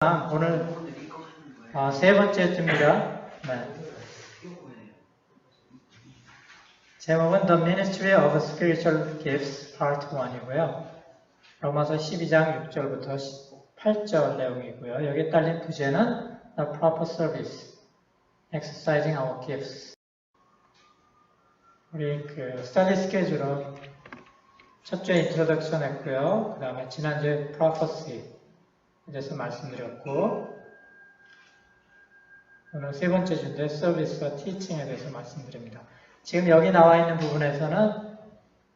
오늘 세 번째 주입니다. 네. 제목은 The Ministry of Spiritual Gifts Part 1이고요. 로마서 12장 6절부터 8절 내용이고요. 여기에 딸린 부제는 The Proper Service, Exercising Our Gifts. 우리 스터디 스케줄은 첫 주에 인트로덕션 했고요. 그 다음에 지난주에 Prophecy에 대해서 말씀드렸고, 오늘 세 번째 주인데 서비스와 티칭에 대해서 말씀드립니다. 지금 여기 나와 있는 부분에서는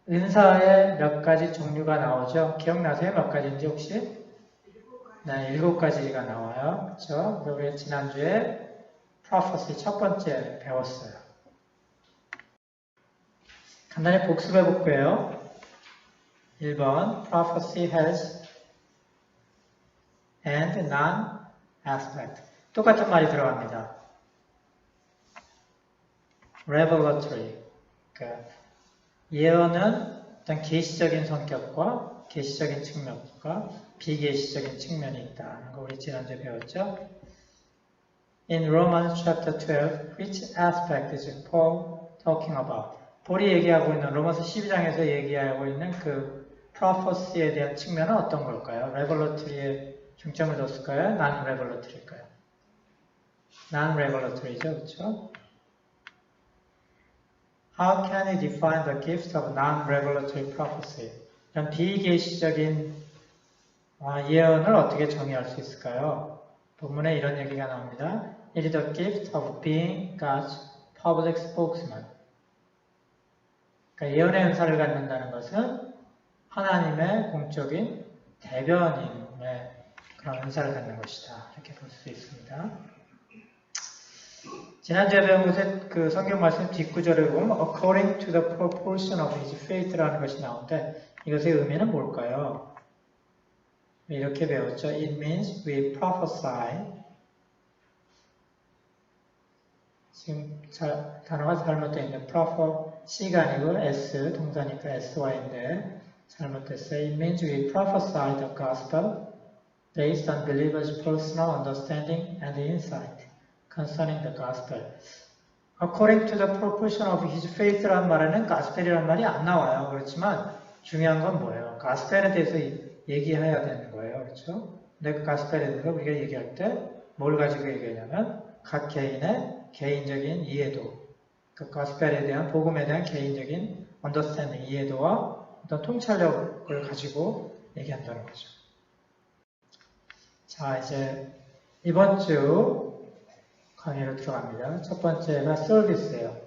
은사의 몇 가지 종류가 나오죠. 기억나세요? 몇 가지인지 혹시? 네, 7가지가 나와요. 그렇죠? 우리 지난주에 Prophecy 첫 번째 배웠어요. 간단히 복습해 볼게요. 1번 Prophecy has and non-aspect. 똑같은 말이 들어갑니다. Revelatory. 그러니까 예언은 어떤 계시적인 성격과 계시적인 측면과 비계시적인 측면이 있다는 거 우리 지난주에 배웠죠. In Romans chapter 12, which aspect is Paul talking about? 볼이 얘기하고 있는 로마서 12장에서 얘기하고 있는 그 prophecy에 대한 측면은 어떤 걸까요? Revelatory에 중점을 뒀을까요? Non-revelatory일까요? Non-revelatory죠, 그렇죠? How can we define the gift of non-revelatory prophecy? 이런 비계시적인 예언을 어떻게 정의할 수 있을까요? 본문에 이런 얘기가 나옵니다. It is the gift of being God's public spokesman. 그러니까 예언의 은사를 갖는다는 것은 하나님의 공적인 대변인의 그런 은사를 갖는 것이다. 이렇게 볼 수 있습니다. 지난주에 배운 것에 그 성경 말씀 뒷구절에 보면 according to the proportion of his faith라는 것이 나오는데 이것의 의미는 뭘까요? 이렇게 배웠죠. It means we prophesy. 지금 단어가 잘못되어 있는데 prophecy가 아니고 S, 동사니까 SY인데 잘못됐어요. It means we prophesy the gospel based on believers' personal understanding and insight concerning the gospel. According to the proportion of his faith라는 말에는 gospel이라는 말이 안 나와요. 그렇지만 중요한 건 뭐예요? gospel에 대해서 얘기해야 되는 거예요. 그렇죠? 근데 그 gospel에 대해서 우리가 얘기할 때 뭘 가지고 얘기하냐면 각 개인의 개인적인 이해도, 그 gospel에 대한 복음에 대한 개인적인 understanding, 이해도와 어떤 통찰력을 가지고 얘기한다는 거죠. 자, 이제 이번 주 강의로 들어갑니다. 첫 번째가 서비스예요.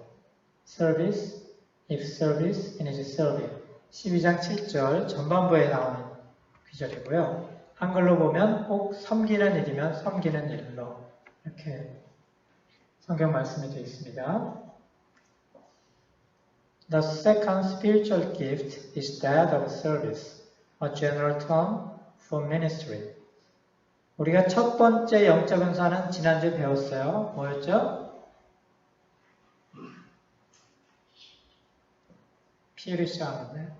Service, if service, it is serving. 12장 7절 전반부에 나오는 구절이고요. 한글로 보면 혹 섬기는 일이면 섬기는 일로 이렇게 성경 말씀이 되어 있습니다. The second spiritual gift is that of service, a general term for ministry. 우리가 첫 번째 영적 은사는 지난주에 배웠어요. 뭐였죠? P를 시작하는데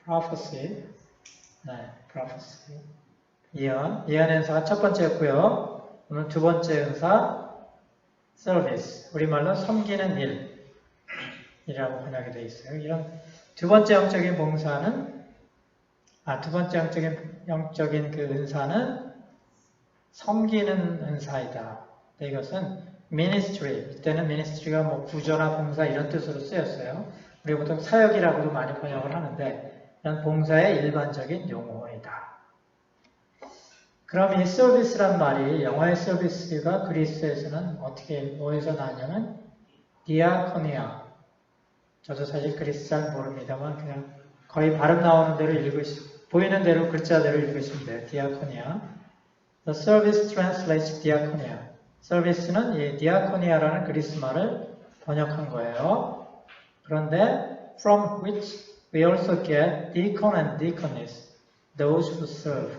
Prophecy. 네, Prophecy. 예언 은사가 첫 번째였고요. 오늘 두 번째 은사 Service. 우리말로 섬기는 일이라고 번역이 되어 있어요. 이런 두 번째 영적인 봉사는 두 번째 영적인 그 은사는 섬기는 은사이다. 이것은 ministry, 이때는 ministry가 뭐 구조나 봉사 이런 뜻으로 쓰였어요. 우리가 보통 사역이라고도 많이 번역을 하는데 이런 봉사의 일반적인 용어이다. 그럼 이 서비스란 말이 영어의 서비스가 그리스에서는 뭐에서 나냐면 디아코니아. 저도 사실 그리스 잘 모릅니다만 그냥 거의 발음 나오는 대로 보이는 대로 글자대로 읽으시면 돼요. 디아코니아. The service translates diaconia. 서비스는 이 diaconia라는 그리스 말을 번역한 거예요. 그런데 from which we also get deacon and deaconess, those who serve.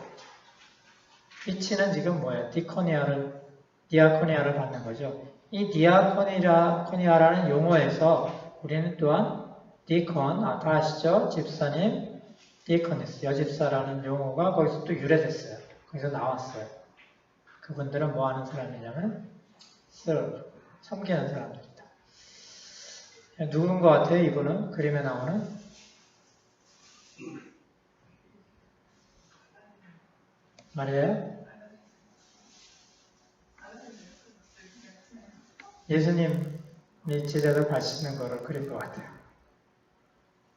which는 지금 뭐예요? diaconia를 받는 거죠. 이 diaconia라는 용어에서 우리는 또한 deacon, 다 아시죠? 집사님, deaconess, 여집사라는 용어가 거기서 또 유래됐어요. 거기서 나왔어요. 그분들은 뭐 하는 사람이냐면 serve, 섬기는 사람들이다. 누군 것 같아요? 이분은 그림에 나오는 말이에요. 예수님이 제자들 가르치는 거를 그린 것 같아요.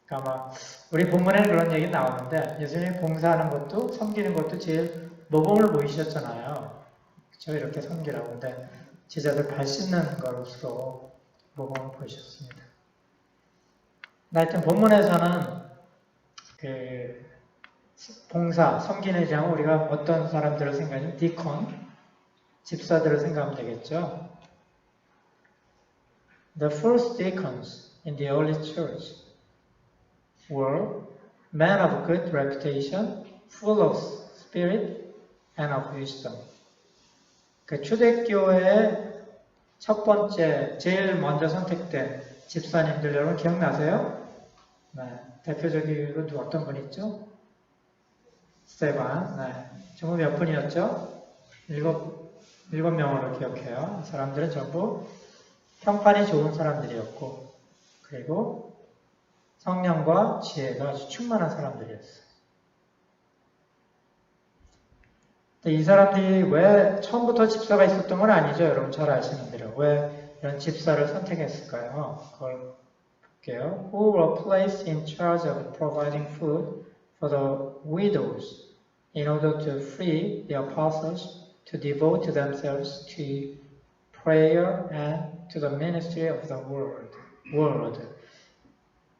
그러니까 아마 우리 본문에는 그런 얘기 나오는데 예수님이 봉사하는 것도 섬기는 것도 제일 모범을 보이셨잖아요. 그렇죠? 이렇게 섬기라고. 근데 제자들 발 씻는 것으로 모범을 보이셨습니다. 하여튼 본문에서는 그 봉사, 섬기는 장 우리가 어떤 사람들을 생각하면 디콘, 집사들을 생각하면 되겠죠. The first deacons in the early church were men of good reputation, full of spirit and of wisdom. 그 초대교회의 첫 번째, 제일 먼저 선택된 집사님들 여러분 기억나세요? 네, 대표적으로 어떤 분 있죠? 스테반. 네. 전부 몇 분이었죠? 일곱 명으로 기억해요. 이 사람들은 전부 평판이 좋은 사람들이었고, 그리고 성령과 지혜가 아주 충만한 사람들이었어요. 이 사람들이 왜 처음부터 집사가 있었던 건 아니죠. 여러분 잘 아시는 대로. 왜 이런 집사를 선택했을까요? 그걸 볼게요. Who were placed in charge of providing food for the widows in order to free the apostles to devote themselves to prayer and to the ministry of the word.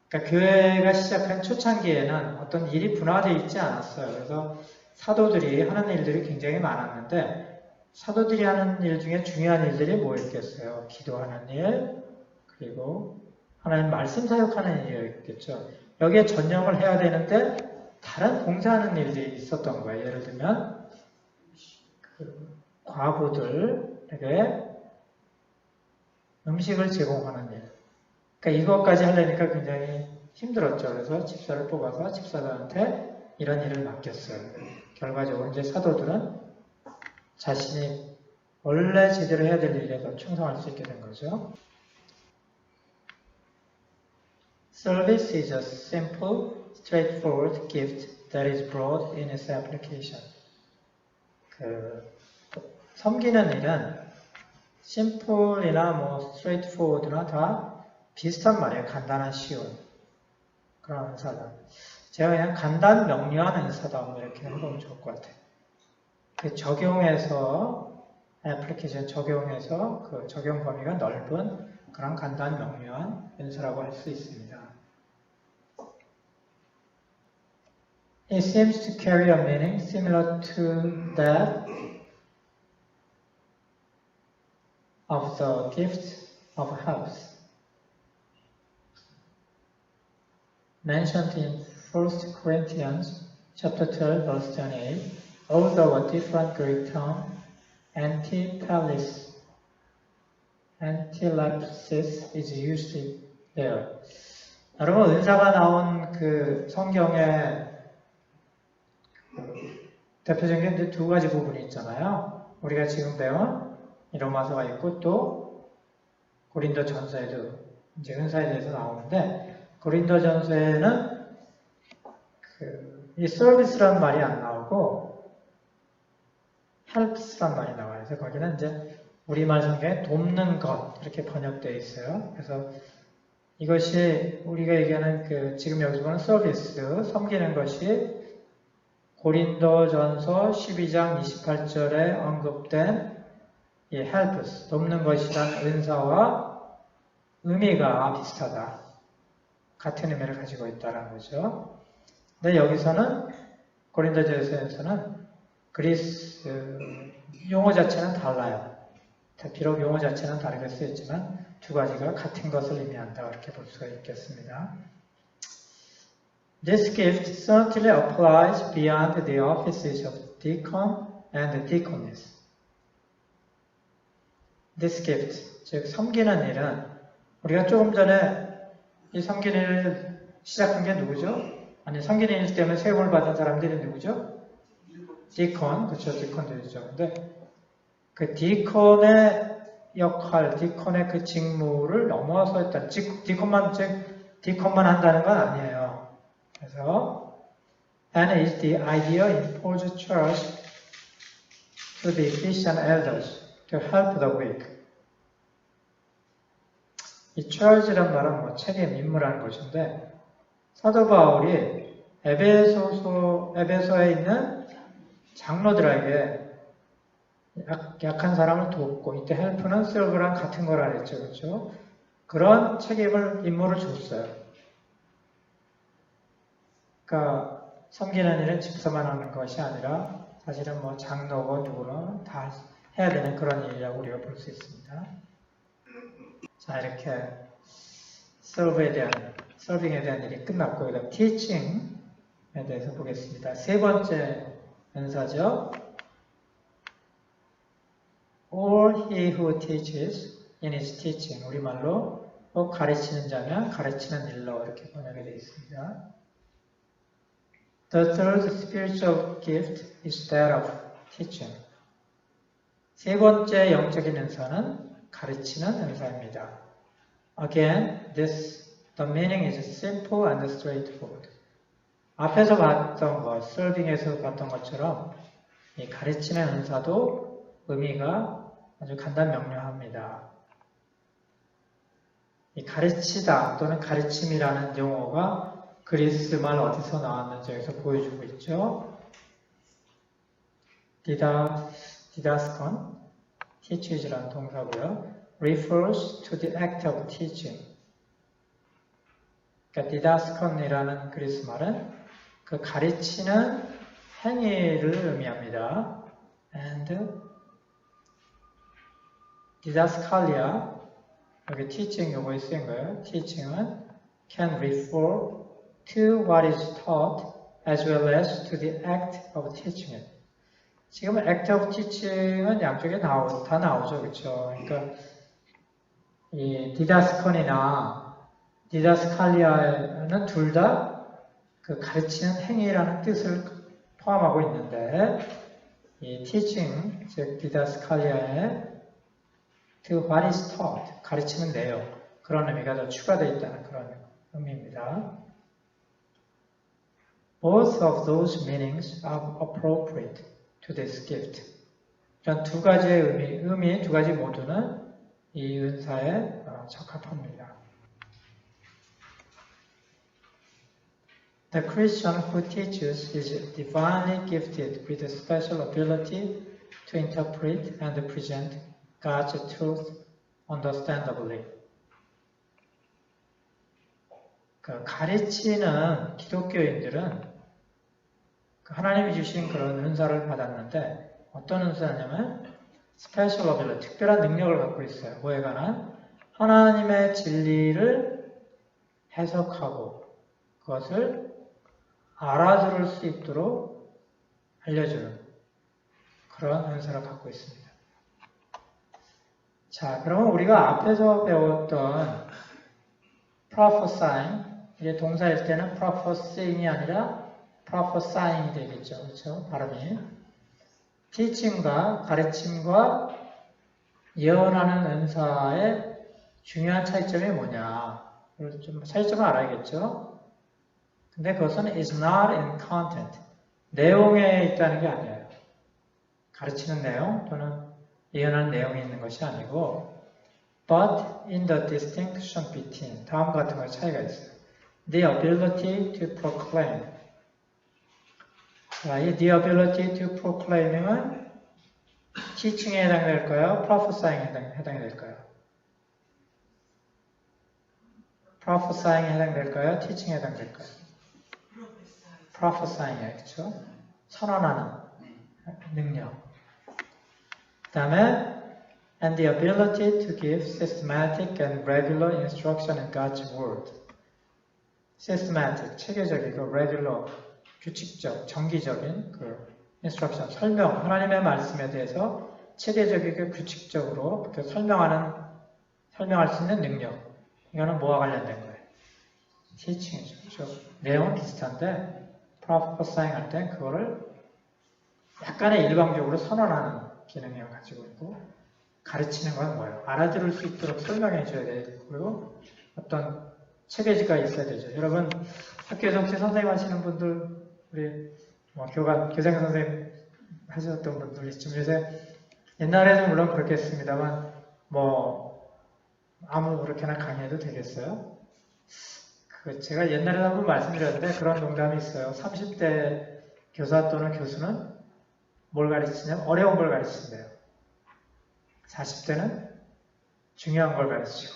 그러니까 교회가 시작한 초창기에는 어떤 일이 분화되어 있지 않았어요. 그래서 사도들이 하는 일들이 굉장히 많았는데 사도들이 하는 일 중에 중요한 일들이 뭐였겠어요? 기도하는 일, 그리고 하나님 말씀 사역하는 일이었겠죠. 여기에 전념을 해야 되는데 다른 봉사하는 일들이 있었던 거예요. 예를 들면 그 과부들에게 음식을 제공하는 일. 그러니까 이것까지 하려니까 굉장히 힘들었죠. 그래서 집사를 뽑아서 집사들한테 이런 일을 맡겼어요. 결과적으로 이제 사도들은 자신이 원래 제대로 해야 될 일에 더 충성할 수 있게 된 거죠. Service is a simple, straightforward gift that is broad in its application. 섬기는 일은 simple이나 뭐 straightforward나 다 비슷한 말이에요. 간단한 쉬운 그런 은사다. 제가 그냥 간단 명료한 은사다 뭐 이렇게 해보면 좋을 것 같아요. 그 적용해서 애플리케이션 적용해서 그 적용 범위가 넓은 그런 간단 명료한 은사라고 할 수 있습니다. It seems to carry a meaning similar to that of the gift of helps mentioned in 1 Corinthians chapter 12 verse 28, although a different Greek term, antilepsis is used there. 여러분 은사가 나온 그 성경에 대표적인 두 가지 부분이 있잖아요. 우리가 지금 배운 로마서가 있고 또 고린도전서에도 이제 은사에 대해서 나오는데 고린도전서에는 이 서비스라는 말이 안 나오고 helps라는 말이 나와요. 그래서 거기는 이제 우리말 성경에 돕는 것 이렇게 번역되어 있어요. 그래서 이것이 우리가 얘기하는 지금 여기서 보는 서비스, 섬기는 것이 고린도전서 12장 28절에 언급된 이 helps, 돕는 것이라는 은사와 의미가 비슷하다. 같은 의미를 가지고 있다는 거죠. 근데 여기서는 고린도전서에서는 그리스 용어 자체는 달라요. 비록 용어 자체는 다르게 쓰였지만 두 가지가 같은 것을 의미한다. 이렇게 볼 수가 있겠습니다. This gift certainly applies beyond the offices of deacon and deaconess. This gift, 즉 섬기는 일은 우리가 조금 전에 이 섬기는 일을 시작한 게 누구죠? 아니 섬기는 일 때문에 세움을 받은 사람들이 누구죠? 디콘, 그렇죠, 디콘들이죠. 근데 그 디콘의 역할, 디콘의 그 직무를 넘어서 했다. 디콘만 한다는 건 아니에요. 그래서 and is the idea in Paul's church to the Ephesian elders to help the weak. 이 church란 말은 뭐 책임, 임무라는 것인데 사도 바울이 에베소에 있는 장로들에게 약한 사람을 돕고, 이때 help는 serve랑 같은 거라 그랬죠. 그렇죠? 그런 책임을, 임무를 줬어요. 그러니까 섬기는 일은 집사만 하는 것이 아니라 사실은 뭐 장로고 누구나 다 해야 되는 그런 일이라고 우리가 볼 수 있습니다. 자, 이렇게 서빙에 대한 일이 끝났고, 그다음 teaching에 대해서 보겠습니다. 세 번째 은사죠. All he who teaches in his teaching, 우리말로 가르치는 자면 가르치는 일로 이렇게 번역이 되어 있습니다. The third spiritual gift is that of teaching. 세 번째 영적인 은사는 가르치는 은사입니다. Again, the meaning is simple and straightforward. 앞에서 봤던 것, 서빙에서 봤던 것처럼 이 가르치는 은사도 의미가 아주 간단명료합니다. 이 가르치다 또는 가르침이라는 용어가 그리스말 어디서 나왔는지 여기서 보여주고 있죠. 디다스콘, teaches라는 동사고요. refers to the act of teaching. 그러니까 디다스콘이라는 그리스말은 그 가르치는 행위를 의미합니다. and 디다스칼리아, 여기 teaching 요거에 쓰인 거예요. teaching은 can refer to what is taught as well as to the act of teaching it. 지금 act of teaching은 양쪽에 다 나오죠. 그렇죠? 그러니까 이 디다스콘이나 디다스칼리아는 둘 다 그 가르치는 행위라는 뜻을 포함하고 있는데, 이 teaching, 즉 디다스칼리아에 to what is taught, 가르치는 내용, 그런 의미가 더 추가되어 있다는 그런 의미입니다. Both of those meanings are appropriate to this gift. 이런 두 가지의 의미 두 가지 모두는 이 은사에 적합합니다. The Christian who teaches is divinely gifted with a special ability to interpret and present God's truth understandably. 그 가르치는 기독교인들은 하나님이 주신 그런 은사를 받았는데, 어떤 은사냐면 special ability, 특별한 능력을 갖고 있어요. 뭐에 관한? 하나님의 진리를 해석하고 그것을 알아들을 수 있도록 알려주는 그런 은사를 갖고 있습니다. 자, 그러면 우리가 앞에서 배웠던 prophesying, 이게 동사일 때는 prophesying이 아니라 prophesying이 되겠죠. 그렇죠? 발음이. teaching과 가르침과 예언하는 은사의 중요한 차이점이 뭐냐. 좀 차이점을 알아야겠죠. 근데 그것은 is not in content. 내용에 있다는 게 아니에요. 가르치는 내용 또는 예언하는 내용이 있는 것이 아니고 but in the distinction between 다음과 같은 거 차이가 있어요. The ability to proclaim. 자, 이 the ability to proclaim은 teaching에 해당될까요? prophesying에 해당이 될까요? prophesying에 해당될까요? teaching에 해당될까요? prophesying이에요. 그렇죠? 선언하는 능력. 그 다음에 and the ability to give systematic and regular instruction in God's Word. systematic, 체계적이고 regular, 규칙적, 정기적인 그 instruction, 설명, 하나님의 말씀에 대해서 체계적이고 규칙적으로 설명할 수 있는 능력. 이거는 뭐와 관련된 거예요? teaching이죠. 그렇죠? 내용은 비슷한데 prophesying 할 때 그거를 약간의 일방적으로 선언하는 기능을 가지고 있고, 가르치는 건 뭐예요? 알아들을 수 있도록 설명해 줘야 되고, 그리고 어떤 체계가 있어야 되죠. 여러분, 학교에서 혹시 선생님 하시는 분들, 우리 교생 선생님 하셨던 분들 있지만 요새 옛날에는 물론 그렇겠습니다만 아무 그렇게나 강의해도 되겠어요? 제가 옛날에 한번 말씀드렸는데 그런 농담이 있어요. 30대 교사 또는 교수는 뭘 가르치냐면 어려운 걸 가르친대요. 40대는 중요한 걸 가르치고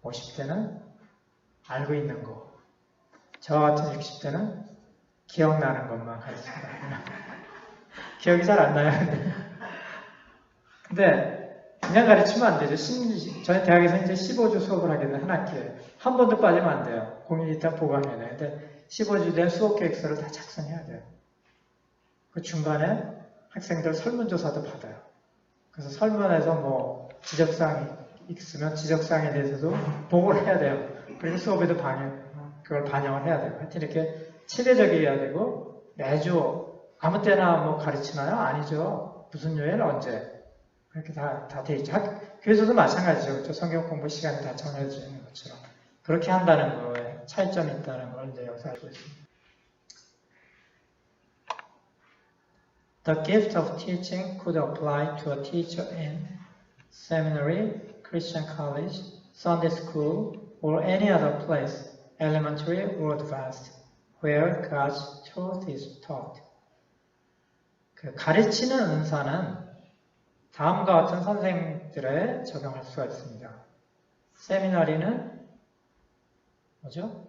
50대는 알고 있는 거, 저와 같은 60대는 기억나는 것만 가르친다. 기억이 잘 안 나요. 근데 그냥 가르치면 안 되죠. 저희 대학에서 이제 15주 수업을 하게 되면 한 학기에 한 번도 빠지면 안 돼요. 공인 일단 보강해야 돼요. 근데 15주 된 수업 계획서를 다 작성해야 돼요. 그 중간에 학생들 설문조사도 받아요. 그래서 설문에서 지적사항이 있으면 지적사항에 대해서도 보고를 해야 돼요. 그리고 수업에도 그걸 반영을 해야 돼요. 하여튼 이렇게 체계적이어야 되고 매주 아무 때나 가르치나요? 아니죠. 무슨 요일 언제? 그렇게 다 돼 있죠. 교회에서도 마찬가지죠. 그렇죠? 성경 공부 시간이 다 정해져 있는 것처럼. 그렇게 한다는 거에 차이점이 있다는 걸 이제 여기서 알고 있습니다. The gift of teaching could apply to a teacher in seminary, Christian college, Sunday school, or any other place, elementary or advanced, where God's truth is taught. 가르치는 은사는 다음과 같은 선생님들에 적용할 수가 있습니다. 세미나리는 뭐죠?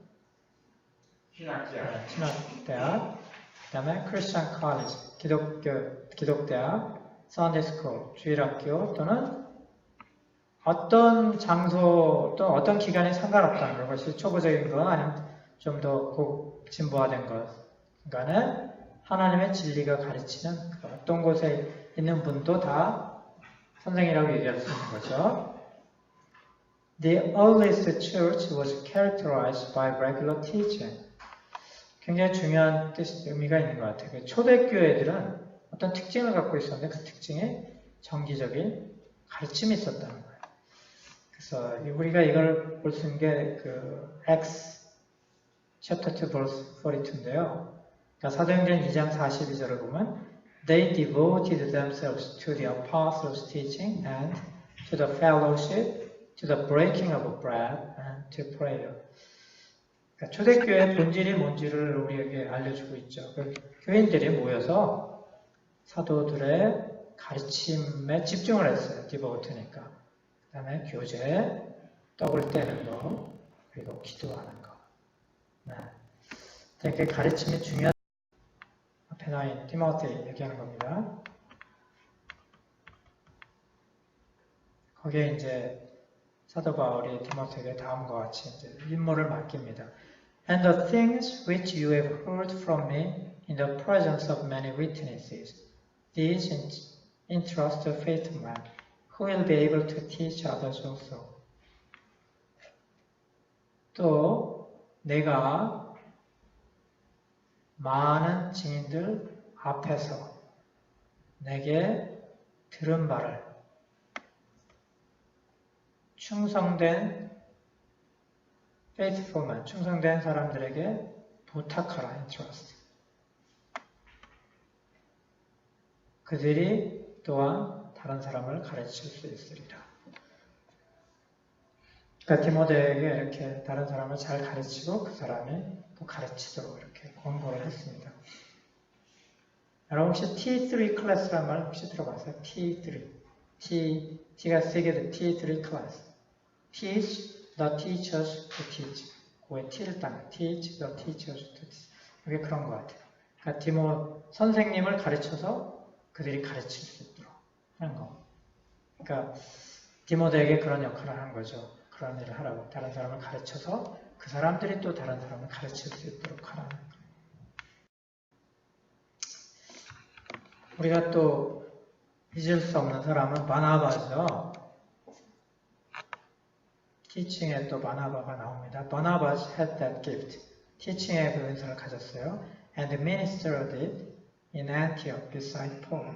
신학대학, 그 다음에 크리스천 컬리지, 기독대학, 선데이 스쿨, 주일학교 또는 어떤 장소 또 어떤 기간에 상관없다는 것이 초보적인 것 아니면 좀 더 진보화된 것 간에 하나님의 진리가 가르치는 어떤 곳에 있는 분도 다 선생이라고 얘기할 수 있는 거죠. The earliest church was characterized by regular teaching. 굉장히 중요한 의미가 있는 것 같아요. 초대교회들은 어떤 특징을 갖고 있었는데 그 특징에 정기적인 가르침이 있었다는 거예요. 그래서 우리가 이걸 볼 수 있는 게 Acts chapter 2 verse 42인데요. 그러니까 사도행전 2장 42절을 보면 They devoted themselves to the apostles' teaching and to the fellowship, to the breaking of bread and to prayer. 그러니까 초대교회의 본질이 뭔지를 우리에게 알려주고 있죠. 교인들이 모여서 사도들의 가르침에 집중을 했어요. 디보트니까. 그 다음에 교제, 떡을 떼는 거, 그리고 기도하는 거. 네. 되게 가르침이 중요한 앞에 나인 디모데 얘기하는 겁니다. 거기에 이제 사도 바울이 디모데에게 다음과 같이 이제 임무를 맡깁니다. And the things which you have heard from me in the presence of many witnesses, these entrust to faithful man, who will be able to teach others also. 또 내가 많은 증인들 앞에서 내게 들은 바를 충성된 faithful man, 충성된 사람들에게 부탁하라, entrust. 그들이 또한 다른 사람을 가르칠 수 있으리라. 그러니까 디모데에게 이렇게 다른 사람을 잘 가르치고 그 사람이 또 가르치도록 이렇게 권고를 했습니다. 여러분 혹시 T3 클래스라는 말 혹시 들어봤어요? T3. T가 3개도 T3 클래스. Teach the teachers to teach. 왜 T를 따면 Teach the teachers to teach. 이게 그런 것 같아요. 그러니까 선생님을 가르쳐서 그들이 가르칠 수 있도록 하는 거. 그러니까 디모데에게 그런 역할을 하는 거죠. 그런 일을 하라고. 다른 사람을 가르쳐서 그 사람들이 또 다른 사람을 가르칠 수 있도록 하라는 거예요. 우리가 또 잊을 수 없는 사람은 바나바죠. 티칭에 또 바나바가 나옵니다. Barnabas had that gift. 티칭의 그 은사를 가졌어요. And ministered it in Antioch beside Paul.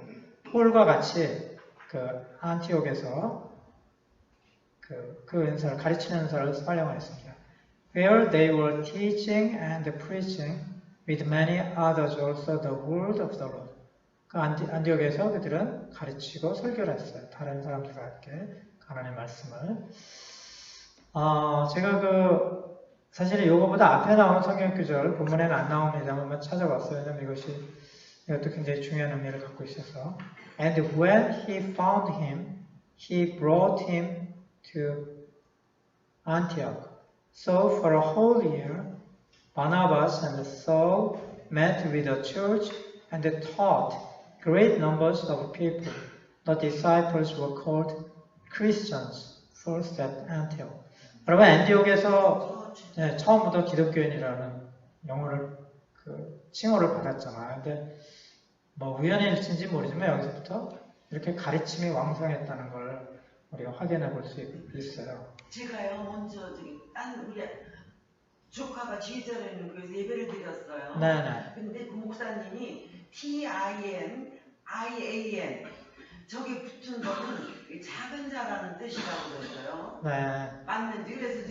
폴과 같이 그 안티옥에서 그 은사를 가르치는 은사를 활용을 했습니다. Where they were teaching and preaching with many others also the word of the Lord. 그 안디옥에서 그들은 가르치고 설교를 했어요. 다른 사람들과 함께 하나님의 말씀을. 제가 사실 이거보다 앞에 나오는 성경 구절 본문에는 안 나옵니다만 한번 찾아봤어요. 왜냐면 이것도 굉장히 중요한 의미를 갖고 있어서. And when he found him, he brought him to Antioch. So for a whole year, Barnabas and Saul met with the church and taught great numbers of people. The disciples were called Christians first at Antioch. 여러분, 안티옥에서 처음부터 기독교인이라는 영어를 칭호를 받았잖아요. 근데 뭐 우연일지인지 모르지만 여기서부터 이렇게 가르침이 왕성했다는 걸 우리가 확인해 볼 수 있어요. 제가요 먼저 우리 조카가 지휘자라는 교회에서 예배를 드렸어요. 네네. 근데 그 목사님이 TIN, IAN 저게 붙은 거는 작은 자라는 뜻이라고 그랬어요. 네. 맞는지. 그래서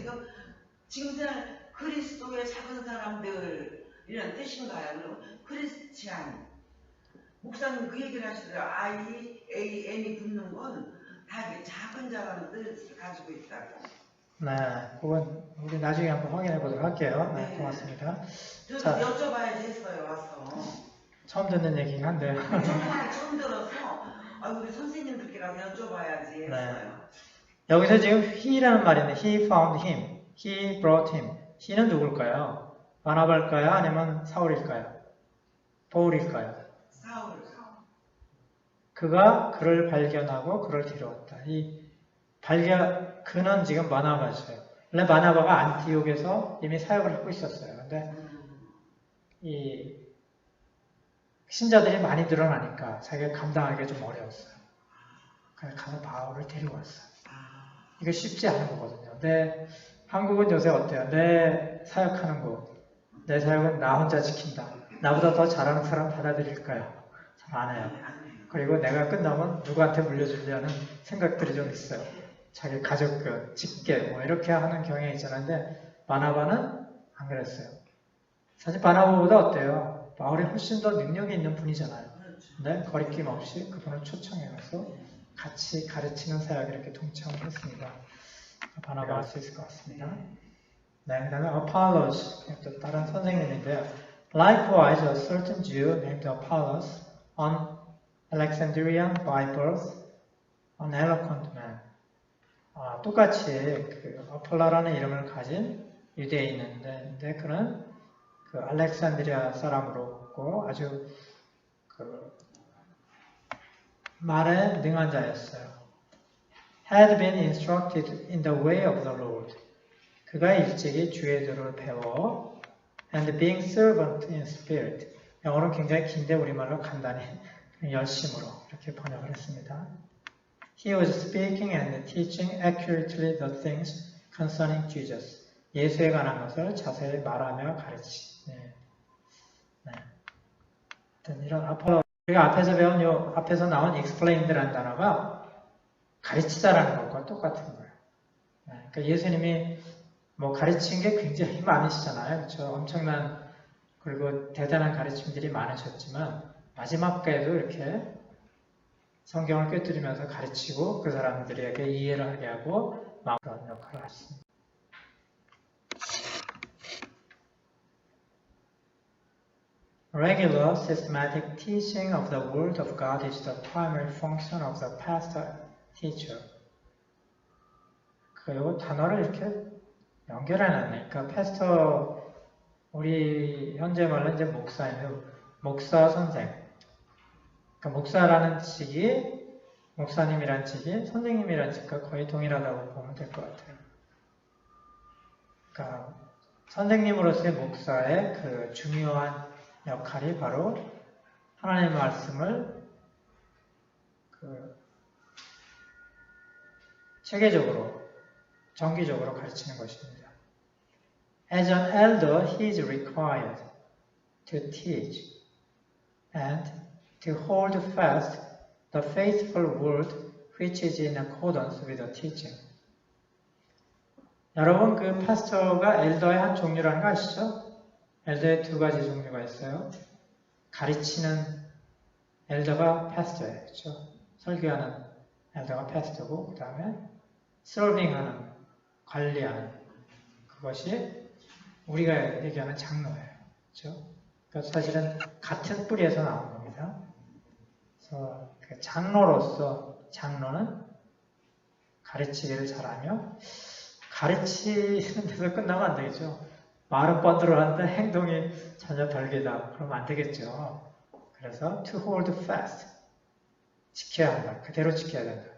지금 그리스도의 작은 사람들 이런 뜻인가요? 그럼 크리스찬 목사님 그 얘기를 하시더라고요. IAN이 붙는 건 다 작은 자라는 뜻을 가지고 있다고. 네, 그건 우리 나중에 한번 확인해 보도록 할게요. 네, 고맙습니다. 저도 여쭤봐야지 했어요, 와서. 처음 듣는 얘기긴 한데요. 정말 처음 들어서 우리 선생님들끼리 여쭤봐야지 했어요. 네. 여기서 지금 he라는 말이 있는데 he found him, he brought him. he는 누굴까요? 바나바일까요? 아니면 사울일까요? 바울일까요? 사울. 그가 그를 발견하고 그를 데려왔다. 그는 지금 바나바였어요. 원래 바나바가 안티옥에서 이미 사역을 하고 있었어요. 근데 이 신자들이 많이 늘어나니까 자기가 감당하기가 좀 어려웠어요. 그래서 가서 바울을 데려왔어요. 이거 쉽지 않은 거거든요. 근데 한국은 요새 어때요? 내 사역하는 거, 내 사역은 나 혼자 지킨다. 나보다 더 잘하는 사람 받아들일까요? 잘 안 해요. 그리고 내가 끝나면 누구한테 물려주려는 생각들이 좀 있어요. 자기 가족, 직계, 이렇게 하는 경향이 있잖아요. 근데 바나바는 안 그랬어요. 사실 바나바보다 어때요? 바울이 훨씬 더 능력이 있는 분이잖아요. 근데 거리낌 없이 그분을 초청해서 같이 가르치는 사역에 이렇게 동참을 했습니다. 바나바 할 수 있을 것 같습니다. 네, 그 다음에 Apollos, 또 다른 선생님인데요. Likewise, a certain Jew named Apollos, an Alexandrian by birth, an eloquent man. 똑같이 어폴로라는 이름을 가진 유대인인데 그는 알렉산드리아 사람으로고 아주 말에 능한 자였어요. Had been instructed in the way of the Lord. 그가 일찍이 주의 도를 배워 and being servant in spirit. 영어는 굉장히 긴데 우리말로 간단히 열심으로 이렇게 번역을 했습니다. He was speaking and teaching accurately the things concerning Jesus. 예수에 관한 것을 자세히 말하며 가르치. 네. 이런 아폴로 우리가 앞에서 배운 앞에서 나온 explained라는 단어가 가르치다라는 것과 똑같은 거예요. 네. 그러니까 예수님이 가르친 게 굉장히 많으시잖아요. 그렇죠? 엄청난 그리고 대단한 가르침들이 많으셨지만 마지막까지도 이렇게 성경을 꿰뚫으면서 가르치고 그 사람들에게 이해를 하게 하고 그런 역할을 하십니다. Regular systematic teaching of the Word of God is the primary function of the pastor teacher. 그리고 단어를 이렇게 연결해놨네. 그러니까 패스터 우리 현재 말로 이제 목사예요. 목사 선생. 그러니까 목사라는 직이 목사님이라는 직이 선생님이라는 직과 거의 동일하다고 보면 될 것 같아요. 그러니까 선생님으로서의 목사의 그 중요한 역할이 바로 하나님의 말씀을 체계적으로 정기적으로 가르치는 것입니다. As an elder, he is required to teach and to hold fast the faithful word which is in accordance with the teaching. 여러분 그 파스터가 엘더의 한 종류라는 거 아시죠? 엘더의 두 가지 종류가 있어요. 가르치는 엘더가 파스터예요. 그렇죠? 설교하는 엘더가 파스터고 그 다음에 서빙하는, 관리하는 그것이 우리가 얘기하는 장로예요. 그렇죠? 그러니까 사실은 같은 뿌리에서 나온 겁니다. 그래서 그 장로로서 장로는 가르치기를 잘하며 가르치는 데서 끝나면 안 되겠죠. 말은 뻔들어하는데 행동이 전혀 별개다. 그러면 안 되겠죠. 그래서 to hold fast. 지켜야 한다. 그대로 지켜야 된다.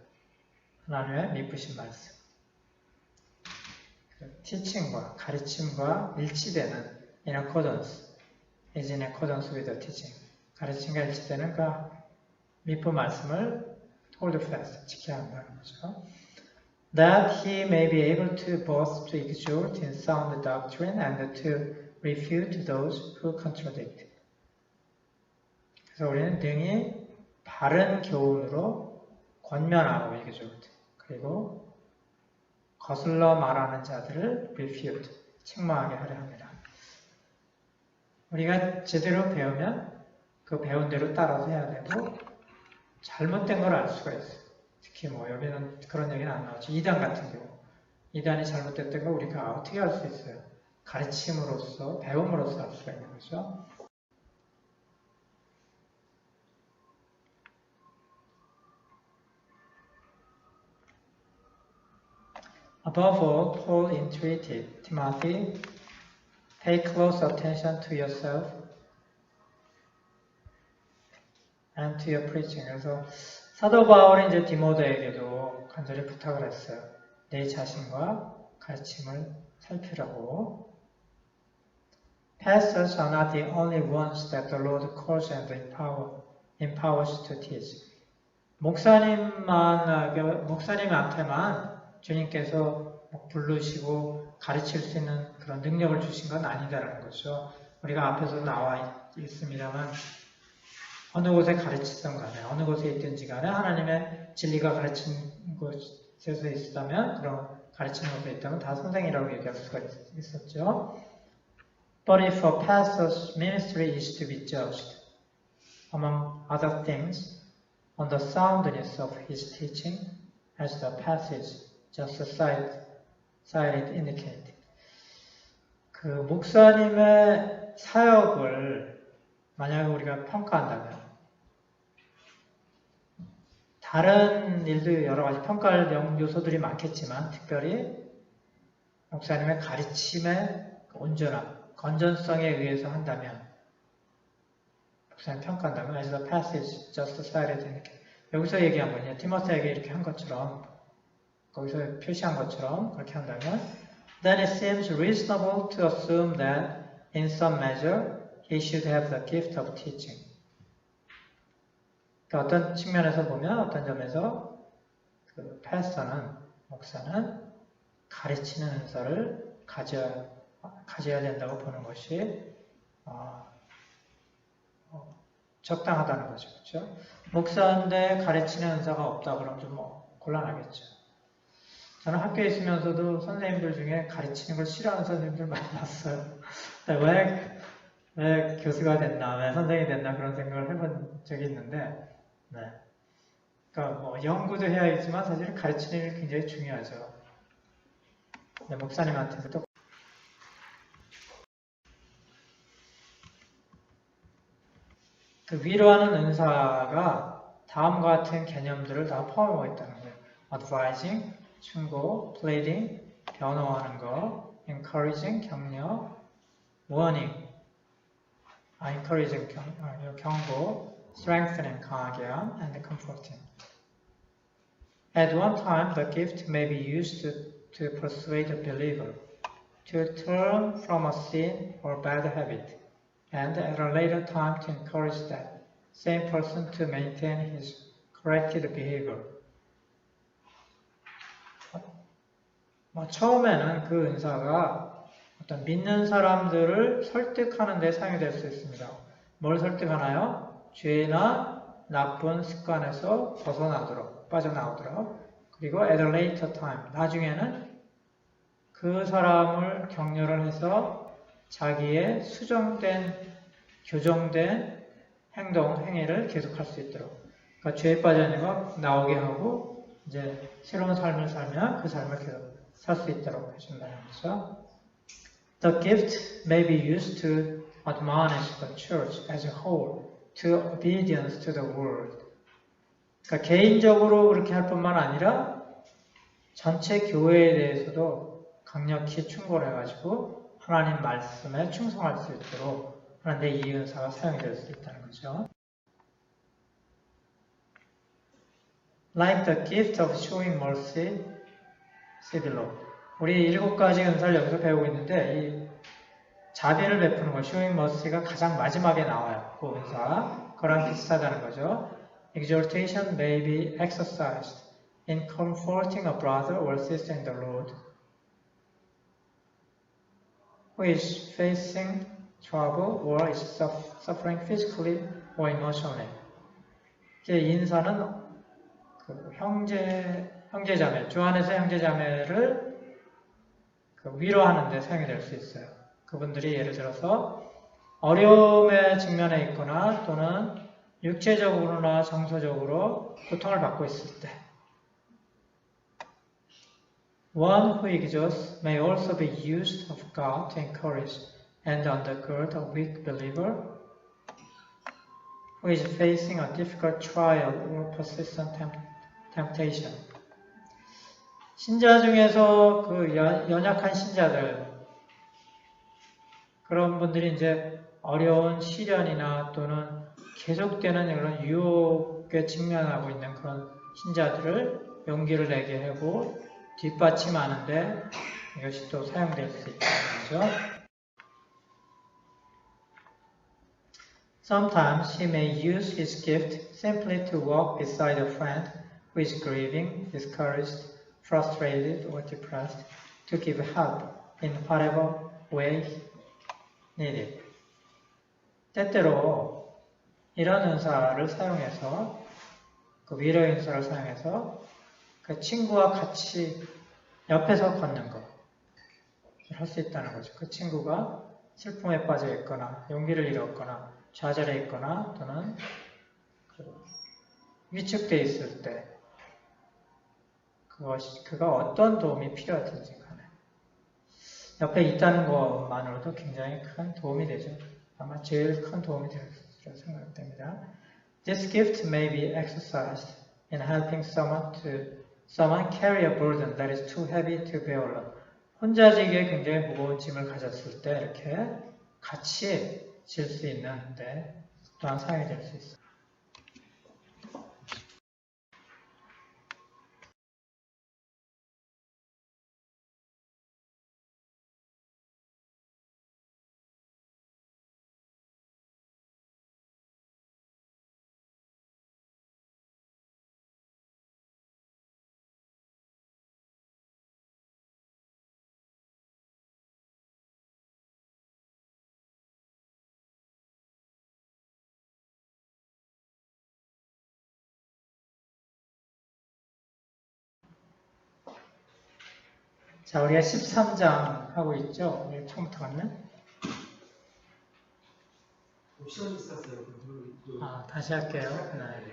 하나님의 미쁘신 말씀. 그 teaching과 가르침과 일치되는 in accordance, is in accordance with the teaching. 가르침과 일치되는 그 미쁜 말씀을 hold fast, 지켜야 한다는 거죠. That he may be able to both to exhort in sound doctrine and to refute those who contradict. 그래서 우리는 능히 바른 교훈으로 권면하고 exhort, 그리고 거슬러 말하는 자들을 refute, 책망하게 하려 합니다. 우리가 제대로 배우면 그 배운 대로 따라서 해야 되고 잘못된 걸 알 수가 있어요. 특히 뭐 여기는 그런 얘기는 안 나오죠. 이단 같은 경우. 이단이 잘못됐던 걸 우리가 어떻게 알 수 있어요? 가르침으로써, 배움으로써 알 수가 있는 거죠. Above all, Paul entreated Timothy, pay close attention to yourself and to your preaching. 그래서 사도 바울이 이제 디모데에게도 간절히 부탁을 했어요. 내 자신과 가르침을 살피라고. Pastors are not the only ones that the Lord calls and empowers to teach. 목사님한테만 주님께서 부르시고 가르칠 수 있는 그런 능력을 주신 건 아니다라는 거죠. 우리가 앞에서 나와 있습니다만 어느 곳에 가르치든 간에 어느 곳에 있든지 간에 하나님의 진리가 가르친 곳에서 있었다면 그런 가르치는 곳에 있다면 다 선생이라고 얘기할 수가 있었죠. But if a pastor's ministry is to be judged, among other things, on the soundness of his teaching, as the passage just cited indicate. 그 목사님의 사역을 만약에 우리가 평가한다면 다른 일도 여러 가지 평가할 요소들이 많겠지만 특별히 목사님의 가르침의 온전함, 건전성에 의해서 한다면 목사님 평가한다면 as the passage just cited indicate. 여기서 얘기한 거냐 티모테에게 이렇게 한 것처럼 거기서 표시한 것처럼 그렇게 한다면 then it seems reasonable to assume that in some measure he should have the gift of teaching. 그러니까 어떤 측면에서 보면 어떤 점에서 그 패스터는 목사는 가르치는 은사를 가져야 된다고 보는 것이 적당하다는 거죠. 그렇죠? 목사인데 가르치는 은사가 없다 그러면 좀 곤란하겠죠. 저는 학교에 있으면서도 선생님들 중에 가르치는 걸 싫어하는 선생님들 많이 봤어요. 왜 교수가 됐나, 왜 선생이 됐나 그런 생각을 해본 적이 있는데, 네. 그러니까 뭐 연구도 해야겠지만 사실은 가르치는 일이 굉장히 중요하죠. 네, 목사님한테도 그 위로하는 은사가 다음과 같은 개념들을 다 포함하고 있다는 거예요. advising, 충고, pleading, 변호하는 거, encouraging, 격려, warning, encouraging, 경고, strengthening, 강하게 함, and comforting. At one time, the gift may be used to persuade a believer to turn from a sin or bad habit, and at a later time to encourage that same person to maintain his corrected behavior. 처음에는 그 은사가 어떤 믿는 사람들을 설득하는 데 사용이 될 수 있습니다. 뭘 설득하나요? 죄나 나쁜 습관에서 빠져나오도록. 그리고 at a later time, 나중에는 그 사람을 격려를 해서 자기의 교정된 행위를 계속할 수 있도록. 그러니까 죄에 빠진 이가 나오게 하고 이제 새로운 삶을 살면 그 삶을 계속 살 수 있도록 해준다는 거죠. The gift may be used to admonish the church as a whole to obedience to the word. 그러니까 개인적으로 그렇게 할 뿐만 아니라 전체 교회에 대해서도 강력히 충고를 해가지고 하나님 말씀에 충성할 수 있도록 하는데 이 은사가 사용이 될 수 있다는 거죠. Like the gift of showing mercy, see below. 우리 7가지 은사를 여기서 배우고 있는데 이 자비를 베푸는 것, showing mercy가 가장 마지막에 나와요. 그 은사. 그거랑 비슷하다는 거죠. Exhortation may be exercised in comforting a brother or sister in the Lord who is facing trouble or is suffering physically or emotionally. 이제 인사는 그 형제자매, 주 안에서 형제자매를 위로하는 데 사용이 될 수 있어요. 그분들이 예를 들어서 어려움에 직면해 있거나 또는 육체적으로나 정서적으로 고통을 받고 있을 때 One who exhorts may also be used of God to encourage and undergird a weak believer who is facing a difficult trial or persistent temptation. 신자 중에서 그 연약한 신자들, 그런 분들이 이제 어려운 시련이나 또는 계속되는 그런 유혹에 직면하고 있는 그런 신자들을 용기를 내게 하고 뒷받침하는데 이것이 또 사용될 수 있다는 거죠. Sometimes he may use his gift simply to walk beside a friend who is grieving, discouraged, frustrated, or depressed to give help in whatever way needed. 때때로 이런 은사를 사용해서 그 위로 은사를 사용해서 그 친구와 같이 옆에서 걷는 거 할 수 있다는 거죠. 그 친구가 슬픔에 빠져 있거나 용기를 잃었거나 좌절해 있거나 또는 위축돼 있을 때 그가 어떤 도움이 필요하든지 간에 옆에 있다는 것만으로도 굉장히 큰 도움이 되죠. 아마 제일 큰 도움이 될 거라고 생각됩니다. This gift may be exercised in helping someone carry a burden that is too heavy to bear alone. 혼자지기에 굉장히 무거운 짐을 가졌을 때 이렇게 같이 질 수 있는데 또한 사용이 될 수 있어요. 자, 우리가 13장 하고 있죠? 우리 처음부터 갔네? 옵션이 있었어요. 다시 할게요. 네.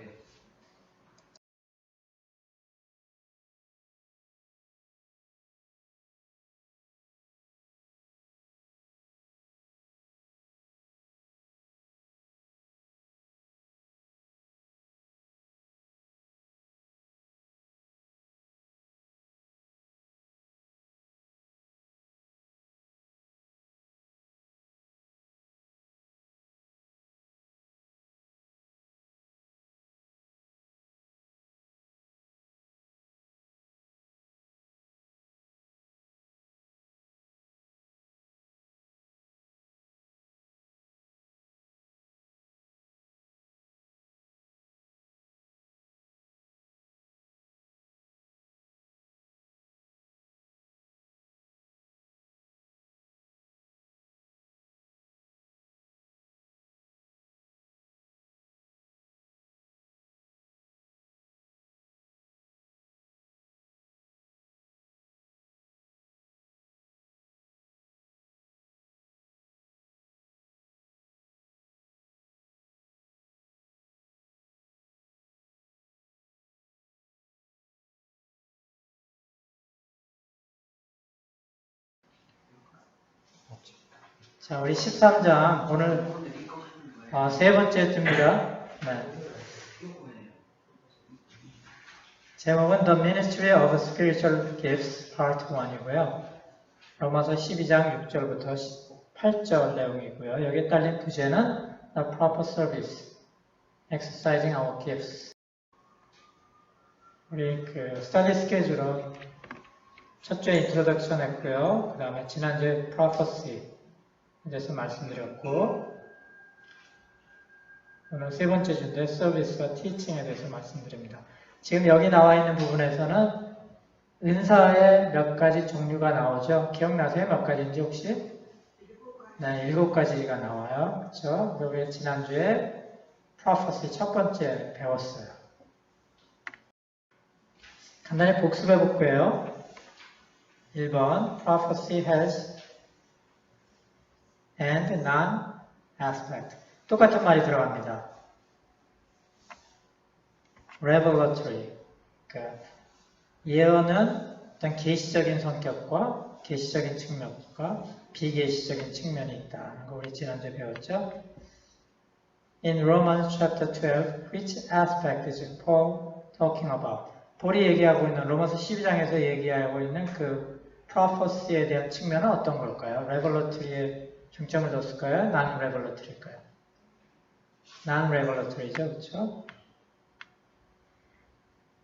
자, 우리 13장 오늘 세 번째 주입니다. 네. 제목은 The Ministry of Spiritual Gifts Part 1이고요. 로마서 12장 6절부터 8절 내용이고요. 여기에 딸린 부제는 The Proper Service, Exercising Our Gifts. 우리 스터디 스케줄은 첫 주에 인트로덕션 했고요. 그 다음에 지난주에 Prophecy에 대해서 말씀드렸고, 오늘 세 번째 주인데 서비스와 티칭에 대해서 말씀드립니다. 지금 여기 나와 있는 부분에서는 은사의 몇 가지 종류가 나오죠. 기억나세요? 몇 가지인지 혹시? 네, 7가지가 나와요. 그렇죠? 여기 지난주에 Prophecy 첫 번째 배웠어요. 간단히 복습해 볼게요. 1번 Prophecy has and non-aspect. 똑같은 말이 들어갑니다. Revelatory. 그러니까 예언은 어떤 계시적인 성격과 계시적인 측면과 비계시적인 측면이 있다. 이거 우리 지난주에 배웠죠? In Romans chapter 12, which aspect is Paul talking about? 볼이 얘기하고 있는 로마서 12장에서 얘기하고 있는 그 prophecy에 대한 측면은 어떤 걸까요? Revelatory에 중점을 뒀을까요? Non-revelatory일까요? Non-revelatory죠, 그렇죠?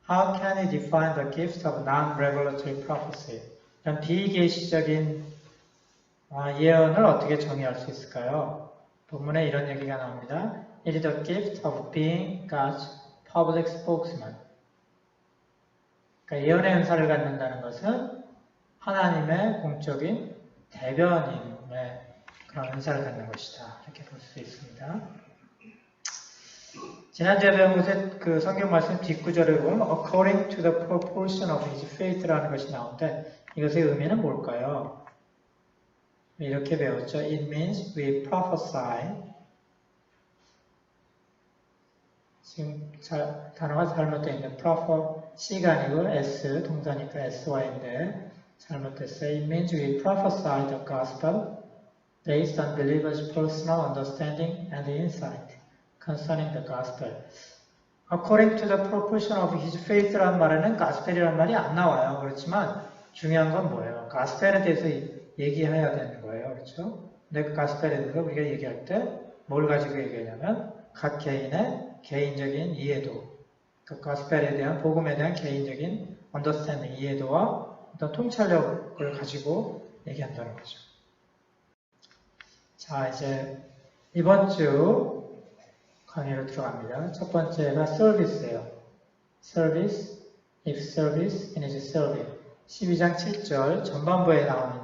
How can we define the gift of non-revelatory prophecy? 이런 비계시적인 예언을 어떻게 정의할 수 있을까요? 본문에 이런 얘기가 나옵니다. It is the gift of being God's public spokesman. 그러니까 예언의 은사를 갖는다는 것은 하나님의 공적인 대변인의 그런 은사를 갖는 것이다. 이렇게 볼 수 있습니다. 지난주에 배운 곳에 그 성경 말씀 뒷구절에 보면 according to the proportion of his faith라는 것이 나오는데 이것의 의미는 뭘까요? 이렇게 배웠죠. It means we prophesy. 지금 단어가 잘못되어 있는데 prophecy가 아니고 S, 동사니까 SY인데 잘못됐어요. It means we prophesy the gospel based on believers' personal understanding and insight concerning the gospel. According to the proportion of his faith라는 말에는 gospel이라는 말이 안 나와요. 그렇지만 중요한 건 뭐예요? gospel에 대해서 얘기해야 되는 거예요. 그렇죠? 근데 그 gospel에 대해서 우리가 얘기할 때 뭘 가지고 얘기하냐면 각 개인의 개인적인 이해도, 그 gospel에 대한 복음에 대한 개인적인 understanding, 이해도와 어떤 통찰력을 가지고 얘기한다는 거죠. 자, 이제 이번 주 강의로 들어갑니다. 첫 번째가 service예요. service, if service, in his service. 12장 7절 전반부에 나오는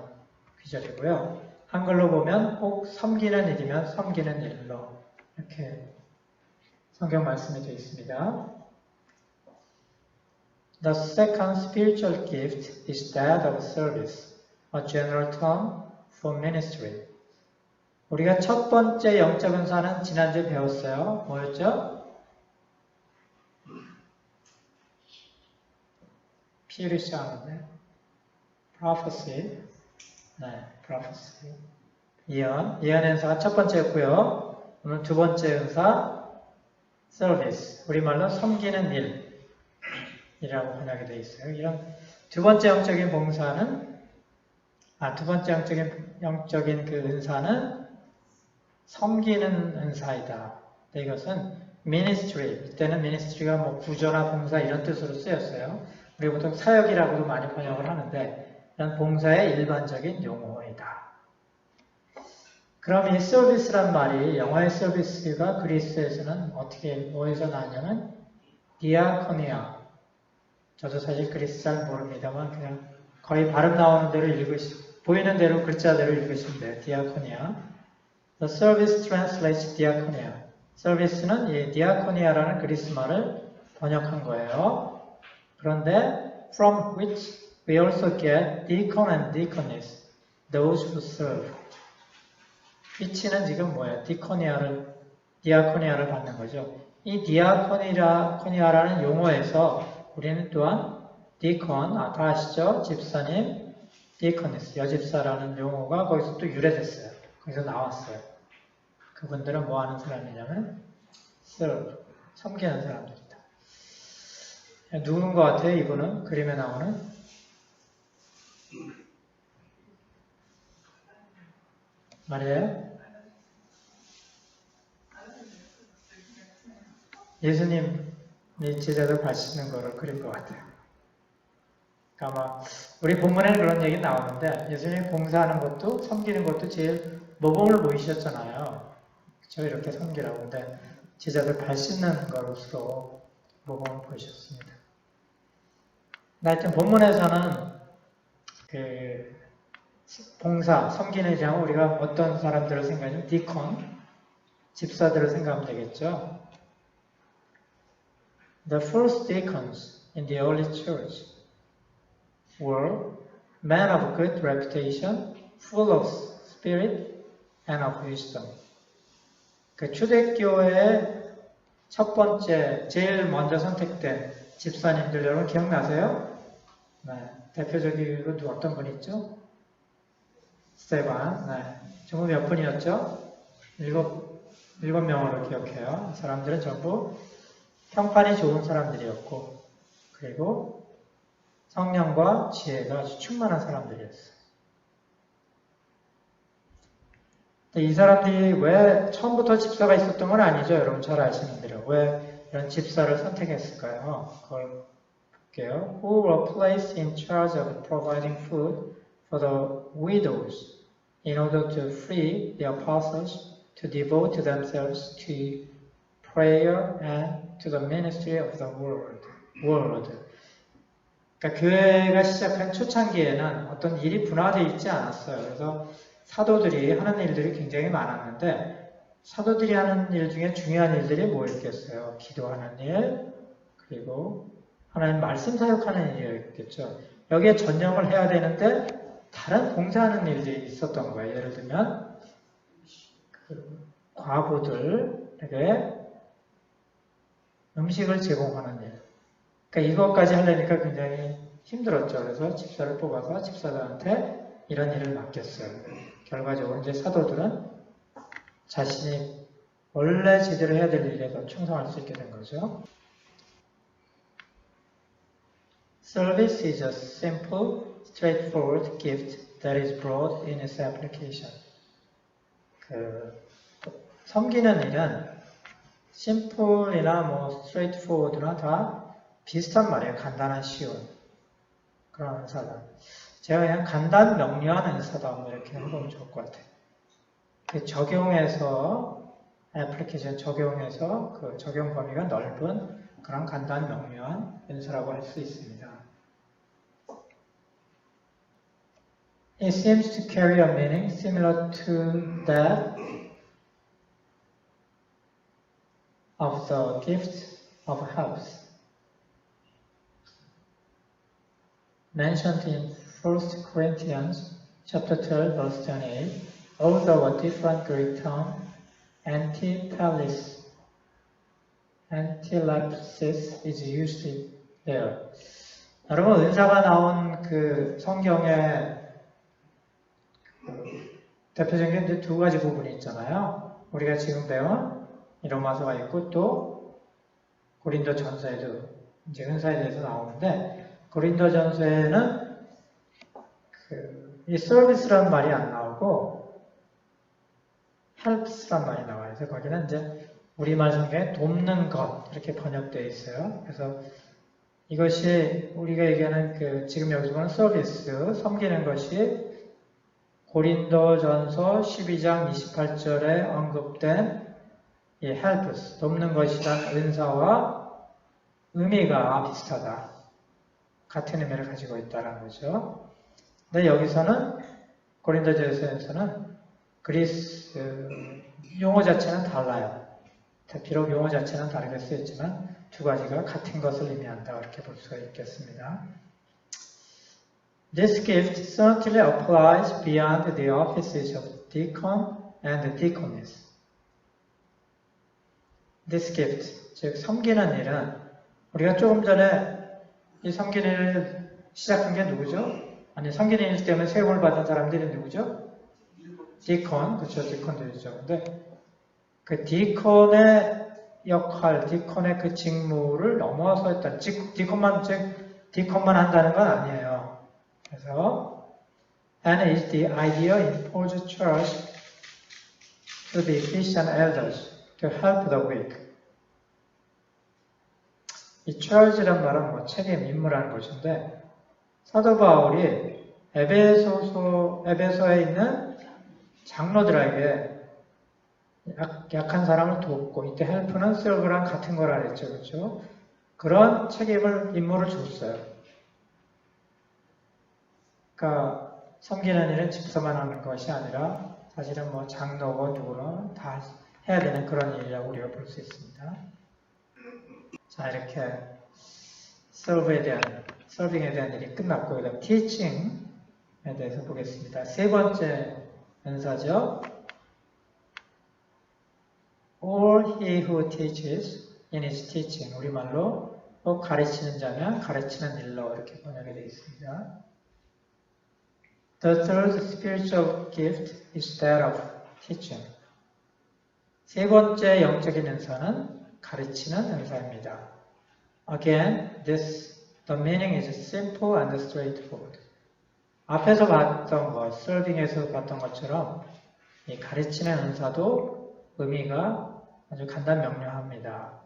구절이고요. 한글로 보면 혹 섬기는 일이면 섬기는 일로 이렇게 성경 말씀이 되어 있습니다. The second spiritual gift is that of service, a general term for ministry. 우리가 첫 번째 영적 은사는 지난주에 배웠어요. 뭐였죠? P를 시작하는데 prophecy. 네, prophecy. 예언의 은사가 첫 번째였고요. 오늘 두 번째 은사 service. 우리말로 섬기는 일이라고 번역이 되어 있어요. 이런 두 번째 영적인 봉사는 두 번째 영적인 그 은사는 섬기는 은사이다. 이것은 ministry, 이때는 ministry가 뭐 구조나 봉사 이런 뜻으로 쓰였어요. 우리 보통 사역이라고도 많이 번역을 하는데 이런 봉사의 일반적인 용어이다. 그럼 이 서비스란 말이 영어의 서비스가 그리스에서는 뭐에서 나왔냐면 디아코니아. 저도 사실 그리스 잘 모릅니다만 그냥 거의 발음 나오는 대로 보이는 대로 글자대로 읽으시면 돼요. 디아코니아. The service translates diaconia. 서비스는 이 디아코니아라는 그리스 말을 번역한 거예요. 그런데 from which we also get deacon and deaconess, those who serve. which는 지금 뭐예요? 디아코니아를 받는 거죠. 이 디아코니아라는 용어에서 우리는 또한 디콘, 아까 아시죠? 집사님, 디코니스, 여집사라는 용어가 거기서 또 유래됐어요. 거기서 나왔어요. 그분들은 뭐 하는 사람이냐면 serve, 섬기는 사람들이다. 누군 것 같아요? 이분은 그림에 나오는 말이에요. 예수님이 제자들 발 씻는 거를 그린 것 같아요. 그러니까 아마 우리 본문에는 그런 얘기 나오는데 예수님이 봉사하는 것도 섬기는 것도 제일 모범을 보이셨잖아요. 저 이렇게 섬기라고. 근데 제자들 발 씻는 것으로 모범을 보이셨습니다. 하여튼 본문에서는 그 봉사, 섬기는 이상 우리가 어떤 사람들을 생각하면 디콘, 집사들을 생각하면 되겠죠. The first deacons in the early church were men of good reputation, full of spirit and of wisdom. 그 초대교회의 첫 번째, 제일 먼저 선택된 집사님들 여러분 기억나세요? 네, 대표적인 분 어떤 분 있죠? 스테반. 네. 전부 몇 분이었죠? 7명으로 기억해요. 이 사람들은 전부 평판이 좋은 사람들이었고, 그리고 성령과 지혜가 아주 충만한 사람들이었어요. 이 사람들이 왜 처음부터 집사가 있었던 건 아니죠. 여러분 잘 아시는 대로. 왜 이런 집사를 선택했을까요? 그걸 볼게요. Who were placed in charge of providing food for the widows in order to free the apostles to devote themselves to prayer and to the ministry of the word. 그러니까 교회가 시작한 초창기에는 어떤 일이 분화되어 있지 않았어요. 그래서 사도들이 하는 일들이 굉장히 많았는데 사도들이 하는 일 중에 중요한 일들이 뭐였겠어요? 기도하는 일, 그리고 하나님 말씀 사역하는 일이었겠죠. 여기에 전념을 해야 되는데 다른 봉사하는 일들이 있었던 거예요. 예를 들면 과부들에게 음식을 제공하는 일. 그러니까 이것까지 하려니까 굉장히 힘들었죠. 그래서 집사를 뽑아서 집사들한테 이런 일을 맡겼어요. 결과적으로 이제 사도들은 자신이 원래 제대로 해야 될 일에 더 충성할 수 있게 된 거죠. Service is a simple, straightforward gift that is broad in its application. 섬기는 일은 simple이나 뭐 straightforward나 다 비슷한 말이에요. 간단한 쉬운 그런 은사다. 제가 그냥 간단 명료한 은사다 뭐 이렇게 해보면 좋을 것 같아요. 적용해서 애플리케이션 적용해서 그 적용 범위가 넓은 그런 간단 명료한 은사라고 할 수 있습니다. It seems to carry a meaning similar to that of the gift of helps mentioned in 1 Corinthians chapter 12 verse 28, although a different Greek term, antilepsis is used there. 여러분 은사가 나온 그 성경에 대표적인 이제 두 가지 부분이 있잖아요. 우리가 지금 배운 로마서가 있고 또 고린도전서에도 이제 은사에 대해서 나오는데 고린도전서에는 이 서비스란 말이 안 나오고 helps란 말이 나와요. 그래서 거기는 이제 우리말 성경에 돕는 것 이렇게 번역되어 있어요. 그래서 이것이 우리가 얘기하는 지금 여기서 보는 서비스, 섬기는 것이 고린도전서 12장 28절에 언급된 이 helps, 돕는 것이란 은사와 의미가 비슷하다. 같은 의미를 가지고 있다는 거죠. 근데 여기서는 고린도전서에서는 그리스 용어 자체는 달라요. 비록 용어 자체는 다르게 쓰였지만 두 가지가 같은 것을 의미한다. 이렇게 볼 수가 있겠습니다. This gift certainly applies beyond the offices of deacon and the deaconess. This gift, 즉 섬기는 일은 우리가 조금 전에 이 섬기는 일을 시작한 게 누구죠? 아니 섬기는 일 때문에 세움을 받은 사람들이 누구죠? 디콘, 그렇죠. 디콘도 있죠. 근데 그 디콘의 역할, 디콘의 그 직무를 넘어서 했다. 디콘만 한다는 건 아니에요. 그래서 and is the idea in Paul's church to the Christian elders to help the weak. 이 church란 말은 뭐 책임, 임무라는 것인데 사도 바울이 에베소에 있는 장로들에게 약한 사람을 돕고, 이때 help는 serve랑 같은 거라 그랬죠. 그렇죠? 그런 책임을, 임무를 줬어요. 그러니까 섬기는 일은 집사만 하는 것이 아니라 사실은 뭐 장로고 누구나 다 해야 되는 그런 일이라고 우리가 볼 수 있습니다. 자, 이렇게 서빙에 대한 일이 끝났고, 그다음 teaching에 대해서 보겠습니다. 세 번째 은사죠. All he who teaches in his teaching, 우리말로 가르치는 자면 가르치는 일로 이렇게 번역이 되어 있습니다. The third spiritual gift is that of teaching. 세 번째 영적인 은사는 가르치는 은사입니다. Again, the meaning is simple and straightforward. 앞에서 봤던 것, 서빙에서 봤던 것처럼 이 가르치는 은사도 의미가 아주 간단명료합니다.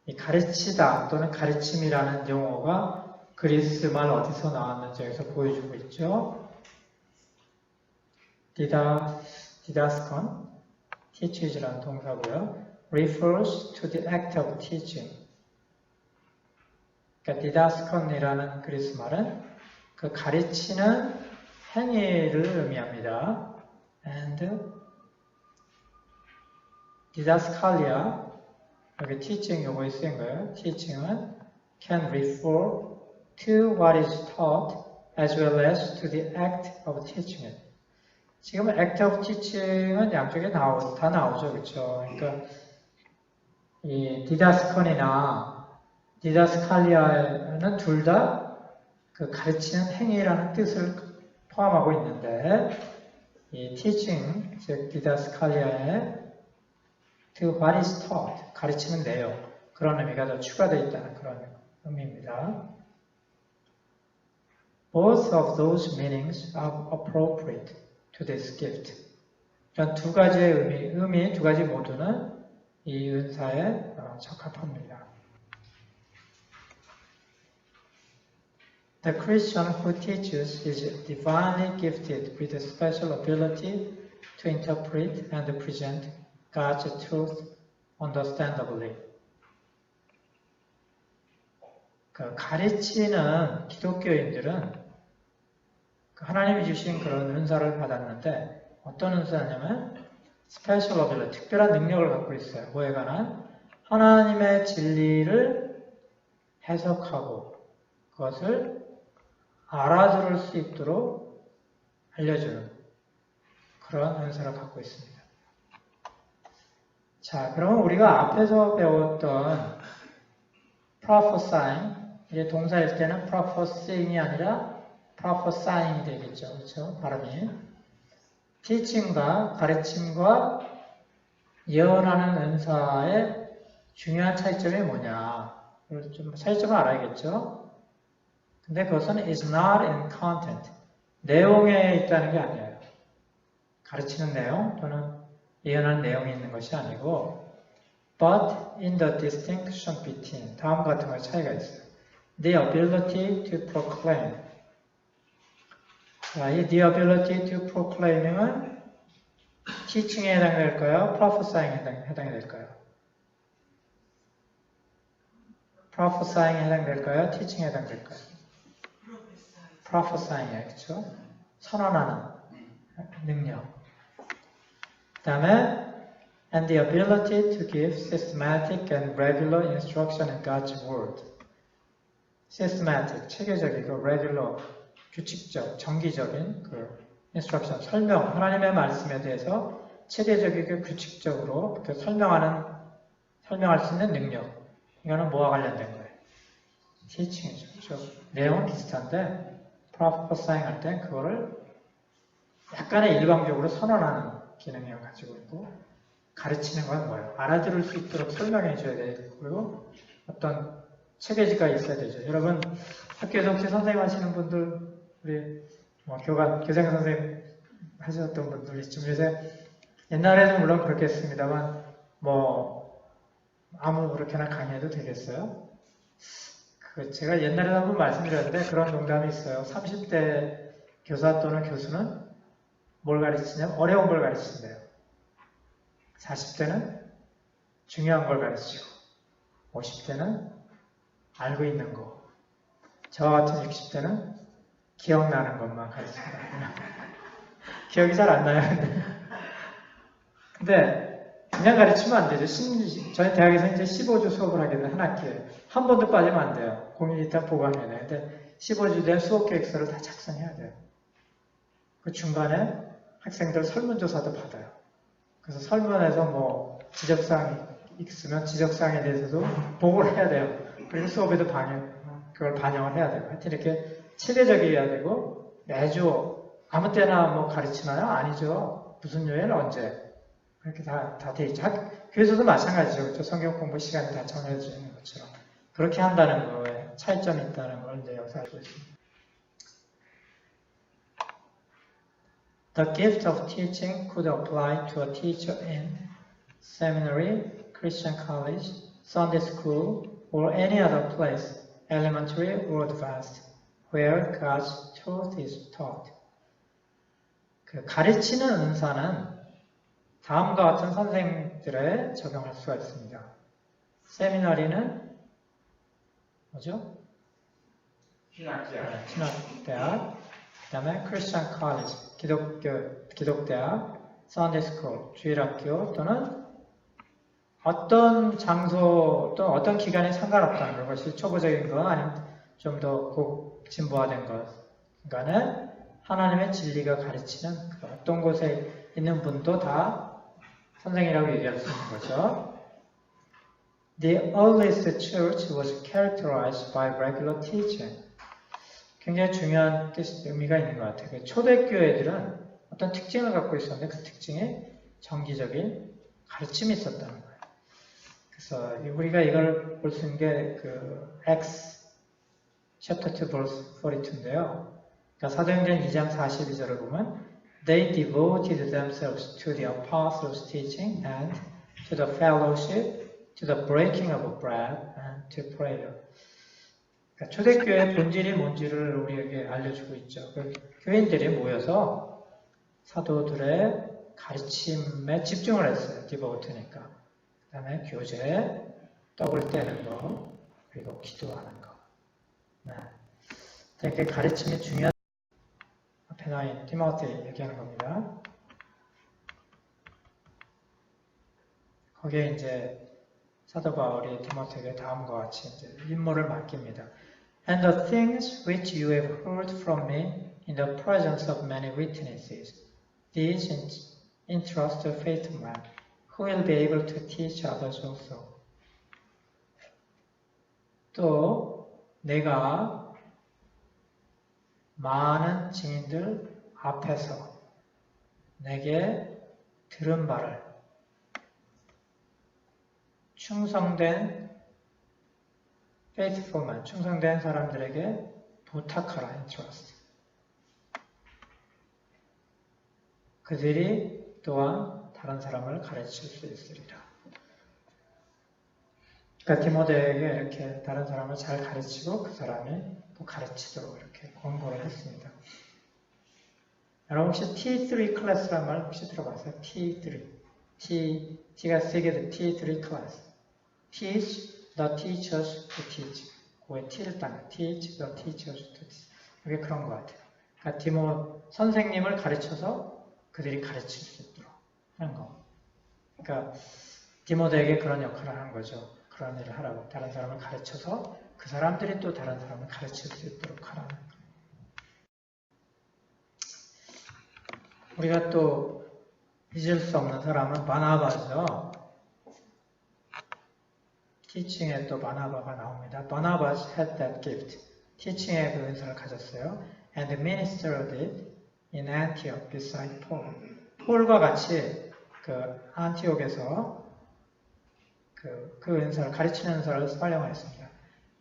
이 가르치다 또는 가르침이라는 용어가 그리스말 어디서 나왔는지 여기서 보여주고 있죠. 디다스콘, teaches라는 동사고요. refers to the act of teaching. 그러니까 디다스콘이라는 그리스 말은 그 가르치는 행위를 의미합니다. and 디다스칼리아, 여기 teaching 요거에 쓰인 거예요. teaching은 can refer to what is taught as well as to the act of teaching it. 지금 act of teaching은 양쪽에 다 나오죠. 그렇죠? 그러니까 이 디다스콘이나 디다스칼리아는 둘 다 그 가르치는 행위라는 뜻을 포함하고 있는데 이 teaching, 즉 디다스칼리아의 to what is taught, 가르치는 내용, 그런 의미가 더 추가되어 있다는 그런 의미입니다. Both of those meanings are appropriate to this gift. 이런 두 가지의 의미 두 가지 모두는 이 은사에 적합합니다. The Christian who teaches is divinely gifted with a special ability to interpret and present God's truth understandably. 그 가르치는 기독교인들은 하나님이 주신 그런 은사를 받았는데 어떤 은사냐면 special ability, 특별한 능력을 갖고 있어요. 뭐에 관한? 하나님의 진리를 해석하고 그것을 알아들을 수 있도록 알려주는 그런 은사를 갖고 있습니다. 자, 그러면 우리가 앞에서 배웠던 prophesying, 이게 동사일 때는 prophesying이 아니라 prophesying이 되겠죠. 그렇죠? 발음이. teaching과 가르침과 예언하는 은사의 중요한 차이점이 뭐냐? 좀 차이점을 알아야겠죠? 근데 그것은 is not in content. 내용에 있다는 게 아니에요. 가르치는 내용 또는 예언하는 내용이 있는 것이 아니고 but in the distinction between 다음 같은 것의 차이가 있어요. The ability to proclaim. 자, 이 the ability to proclaim은 teaching에 해당될까요? prophesying에 해당이 될까요? prophesying에 해당될까요? teaching에 해당될까요? prophesying이에요. 그렇죠? 선언하는 능력. 그 다음에 and the ability to give systematic and regular instruction in God's Word. systematic, 체계적이고 regular, 규칙적, 정기적인 그 instruction, 설명, 하나님의 말씀에 대해서 체계적이고 규칙적으로 설명할 수 있는 능력. 이거는 뭐와 관련된 거예요? teaching이죠. 그렇죠? 내용은 비슷한데 prophesying 할 때 그거를 약간의 일방적으로 선언하는 기능을 가지고 있고, 가르치는 건 뭐예요? 알아들을 수 있도록 설명해 줘야 되고, 어떤 체계가 있어야 되죠. 여러분, 학교에서 혹시 선생님 하시는 분들, 우리 교생 선생님 하셨던 분들 있지만 요새 옛날에는 물론 그렇겠습니다만 아무렇게나 강의해도 되겠어요? 제가 옛날에 한번 말씀드렸는데 그런 농담이 있어요. 30대 교사 또는 교수는 뭘 가르치냐면 어려운 걸 가르친대요. 40대는 중요한 걸 가르치고 50대는 알고 있는 거, 저와 같은 60대는 기억나는 것만 가르친다. 기억이 잘 안 나요. 근데 그냥 가르치면 안 되죠. 저희 대학에서 이제 15주 수업을 하게 되는 한 학기에 한 번도 빠지면 안 돼요. 공인이탈 보고해야 돼요. 근데 15주 된 수업 계획서를 다 작성해야 돼요. 그 중간에 학생들 설문조사도 받아요. 그래서 설문에서 지적사항이 있으면 지적사항에 대해서도 보고를 해야 돼요. 그리고 수업에도 그걸 반영을 해야 되고, 하여튼 이렇게 체계적이어야 되고, 매주 아무 때나 가르치나요? 아니죠. 무슨 요일 언제. 그렇게 다 돼 있죠. 교회에서도 마찬가지죠. 그렇죠? 성경 공부 시간이 다 정해져 있는 것처럼. 그렇게 한다는 거에 차이점이 있다는 걸 이제 여기서 알고 있습니다. The gift of teaching could apply to a teacher in seminary, Christian college, Sunday school, or any other place, elementary or advanced, where God's truth is taught. 가르치는 은사는 다음과 같은 선생들에 적용할 수가 있습니다. 세미나리는 뭐죠? 신학대학. 그 다음에 Christian College, 기독대학, Sunday School, 주일학교 또는 어떤 장소 또는 어떤 기간에 상관없다는 것이 초보적인 것 아니면 좀 더 진보화된 것 간에 하나님의 진리가 가르치는 어떤 곳에 있는 분도 다 선생이라고 얘기할 수 있는 거죠. The earliest church was characterized by regular teaching. 굉장히 중요한 의미가 있는 것 같아요. 초대교회들은 어떤 특징을 갖고 있었는데 그 특징에 정기적인 가르침이 있었다는 거예요. 그래서 우리가 이걸 볼 수 있는 게 Acts chapter 2 verse 42인데요. 그러니까 사도행전 2장 42절을 보면 They devoted themselves to the apostles' teaching and to the fellowship, to the breaking of bread and to prayer. 그러니까 초대교회의 본질이 뭔지를 우리에게 알려주고 있죠. 교인들이 모여서 사도들의 가르침에 집중을 했어요. 디보트니까. 그 다음에 교제, 떡을 떼는 거, 그리고 기도하는 거. 네. 되게 가르침이 중요한 앞에 나인 디모데 얘기하는 겁니다. 거기에 이제 사도 바울이 디모데에게 다음과 같이 이제 임무를 맡깁니다. And the things which you have heard from me in the presence of many witnesses, these entrust to faithful men, who will be able to teach others also. 또 내가 많은 증인들 앞에서 내게 들은 바를 충성된 faithful man, 충성된 사람들에게 부탁하라, entrust. 그들이 또한 다른 사람을 가르칠 수 있으리라. 그러니까 디모데에게 이렇게 다른 사람을 잘 가르치고 그 사람이 또 가르치도록 이렇게 권고를 했습니다. 여러분 혹시 T3 클래스란 말 혹시 들어봤어요? T3. T가 세 개도 T3 클래스. Teach the teachers to teach. 그에 T를 따면 Teach the teachers to teach. 이게 그런 것 같아요. 그러니까 선생님을 가르쳐서 그들이 가르칠 수 있도록 하는 거. 그러니까 디모데에게 그런 역할을 하는 거죠. 그런 일을 하라고. 다른 사람을 가르쳐서 그 사람들이 또 다른 사람을 가르칠 수 있도록 하라는 거예요. 우리가 또 잊을 수 없는 사람은 바나바죠. 티칭에 또 바나바가 나옵니다. Barnabas had that gift. 티칭의 그 은사를 가졌어요. And ministered it in Antioch beside Paul. 폴과 같이 그 안티옥에서 그 은사를 가르치는 은사를 활용했습니다.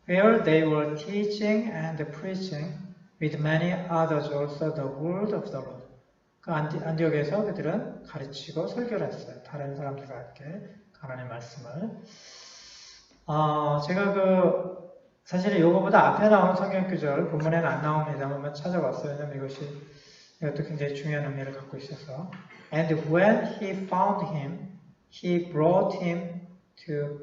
Where they were teaching and preaching with many others also the word of the Lord. 그 안디옥에서 그들은 가르치고 설교를 했어요. 다른 사람들과 함께 하나님의 말씀을. 제가 사실 이거보다 앞에 나온 성경 구절 본문에는 안 나옵니다만 찾아봤어요. 왜냐면 이것도 굉장히 중요한 의미를 갖고 있어서. And when he found him, he brought him to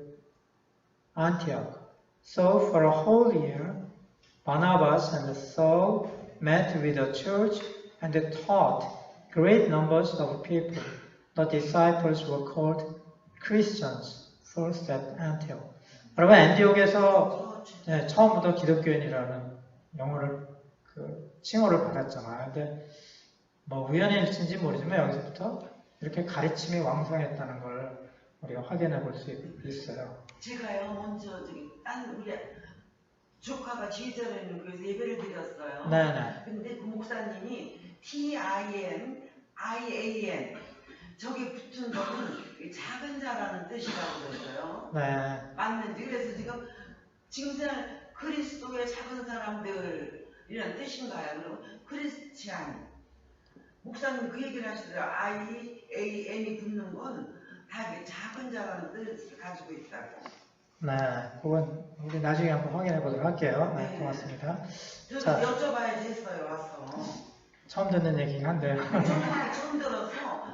Antioch. So for a whole year, Barnabas and Saul met with the church and taught great numbers of people. The disciples were called Christians first at Antioch. 여러분, 안디옥에서 처음부터 기독교인이라는 영어를 칭호를 받았잖아요. 근데 뭐 우연일지인지 모르지만 여기서부터 이렇게 가르침이 왕성했다는 걸 우리가 확인해 볼 수 있어요. 제가요 먼저 우리 조카가 지휘자라는 교회에서 예배를 드렸어요. 네네. 근데 그 목사님이 TIN, IAN 저게 붙은 거는 작은 자라는 뜻이라고 그랬어요. 네. 맞는지. 그래서 지금 그리스도의 작은 사람들 이런 뜻인가요? 그럼 크리스찬 목사님 그 얘기를 하시더라고요. IAN이 붙는 건 다 작은 자라는 뜻을 가지고 있다고. 네, 그건 우리 나중에 한번 확인해 보도록 할게요. 네, 고맙습니다. 저도 자, 여쭤봐야지 했어요, 와서. 처음 듣는 얘기긴 한데요. 정말 처음 들어서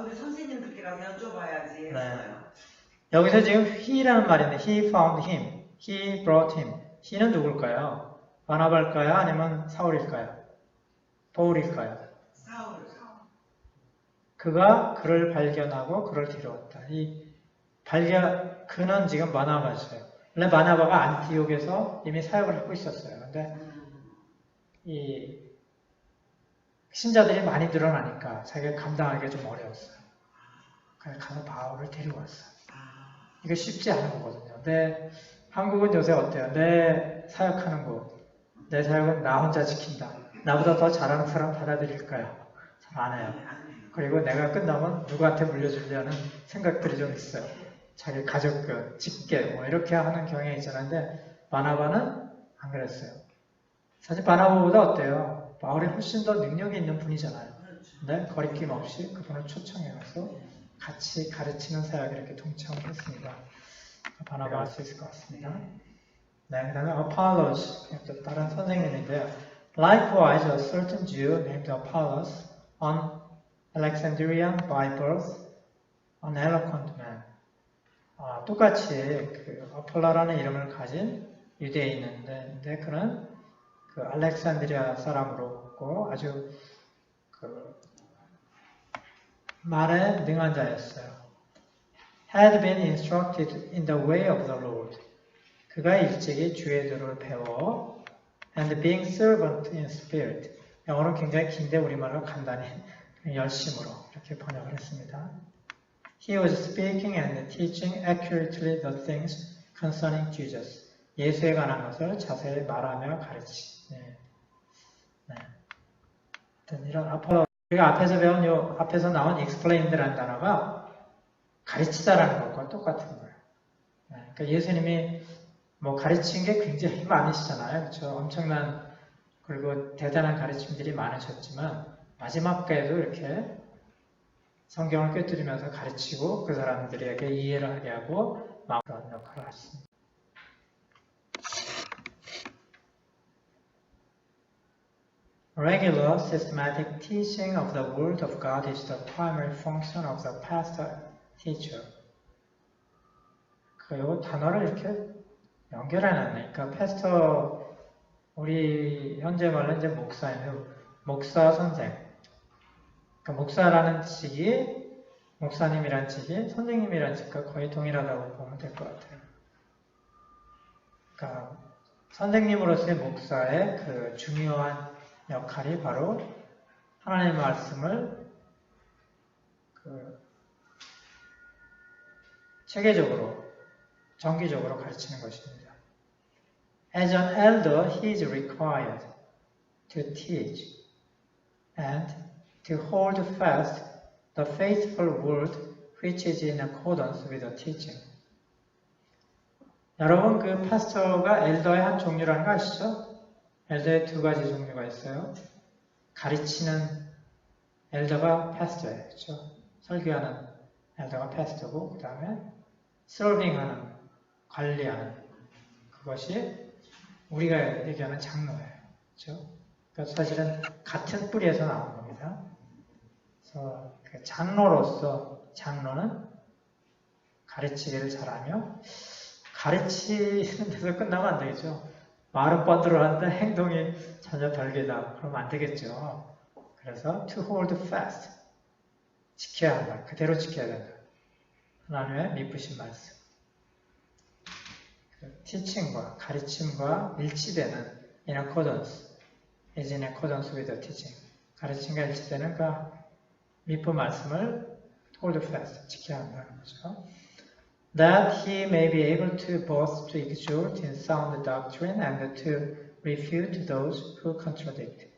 우리 선생님들께 가서 여쭤봐야지 했어요. 네. 여기서 지금 he라는 말인데 he found him, he brought him. he는 누굴까요? 바나바일까요? 아니면 사울일까요? 바울일까요? 사울. 그가 그를 발견하고 그를 데려왔다. 그는 지금 바나바였어요. 원래 바나바가 안티옥에서 이미 사역을 하고 있었어요. 근데 이 신자들이 많이 늘어나니까 자기가 감당하기가 좀 어려웠어요. 그래서 가서 바울을 데려왔어요. 이거 쉽지 않은 거거든요. 근데 한국은 요새 어때요? 내 사역하는 곳, 내 사역은 나 혼자 지킨다. 나보다 더 잘하는 사람 받아들일까요? 잘 안 해요. 그리고 내가 끝나면 누구한테 물려주려는 생각들이 좀 있어요. 자기 가족 직계 뭐 이렇게 하는 경향이 있잖아요. 근데 바나바는 안 그랬어요. 사실 바나바보다 어때요? 바울이 훨씬 더 능력이 있는 분이잖아요. 근데 거리낌 없이 그분을 초청해 가서 같이 가르치는 사역에 이렇게 동참을 했습니다. 바나바 할 수 있을 것 같습니다. 네, 그 다음에 Apollos, 또 다른 선생님인데요. Likewise, a certain Jew named Apollos, an Alexandrian by birth, an eloquent man. 똑같이 어폴로라는 이름을 가진 유대인인데 그는 알렉산드리아 사람으로고 아주 말에 능한 자였어요. Had been instructed in the way of the Lord. 그가 일찍이 주의 도를 배워 and being servant in spirit. 영어는 굉장히 긴데 우리말로 간단히 열심으로 이렇게 번역을 했습니다. He was speaking and teaching accurately the things concerning Jesus. 예수에 관한 것을 자세히 말하며 가르치. 네. 이런 아폴로 우리가 앞에서 배운 앞에서 나온 explained라는 단어가 가르치다라는 것과 똑같은 거예요. 네. 그러니까 예수님이 가르친 게 굉장히 많으시잖아요. 그렇죠? 엄청난 그리고 대단한 가르침들이 많으셨지만 마지막까지도 이렇게 성경을 꿰뚫으면서 가르치고 그 사람들에게 이해를 하게 하고 그런 역할을 하십니다. Regular systematic teaching of the Word of God is the primary function of the pastor teacher. 그 단어를 이렇게 연결해놨네. 그러니까 패스터 우리 현재 말로 이제 목사예요. 목사 선생. 그러니까 목사라는 직이 목사님이란 직이 선생님이란 직과 거의 동일하다고 보면 될 것 같아요. 그러니까 선생님으로서의 목사의 그 중요한 역할이 바로 하나님의 말씀을 체계적으로 정기적으로 가르치는 것입니다. As an elder, he is required to teach and to hold fast the faithful word which is in accordance with the teaching. 여러분 그 파스터가 엘더의 한 종류라는 거 아시죠? 엘더의 두 가지 종류가 있어요. 가르치는 엘더가 파스터예요. 그렇죠? 설교하는 엘더가 파스터고 그 다음에 서빙하는, 관리하는 그것이 우리가 얘기하는 장로예요. 그렇죠? 그러니까 사실은 같은 뿌리에서 나온 겁니다. 그래서 그 장로는 가르치기를 잘하며 가르치는 데서 끝나면 안 되겠죠. 말은 뻔들어한데 행동이 전혀 별개다. 그러면 안 되겠죠. 그래서 to hold fast, 지켜야 한다. 그대로 지켜야 된다. 하나님의 미쁘신 말씀. 그 teaching과 가르침과 일치되는 in accordance, is in accordance with the teaching. 가르침과 일치되는 그 미쁜 말씀을 hold fast, 지켜야 한다는 거죠. That he may be able to both to exhort in sound doctrine and to refute those who contradict.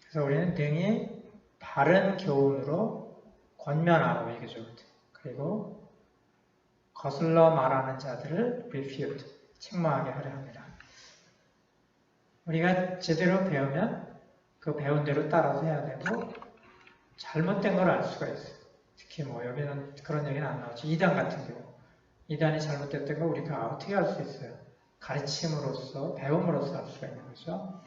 그래서 우리는 능히 바른 교훈으로 권면하고 exhort, 그리고 거슬러 말하는 자들을 refute, 책망하게 하려 합니다. 우리가 제대로 배우면 그 배운 대로 따라서 해야 되고 잘못된 걸 알 수가 있어요. 특히 뭐 여기는 그런 얘기는 안 나오죠. 이단 같은 경우. 이단이 잘못됐던 걸 우리가 어떻게 알 수 있어요? 가르침으로써, 배움으로써 알 수가 있는 거죠.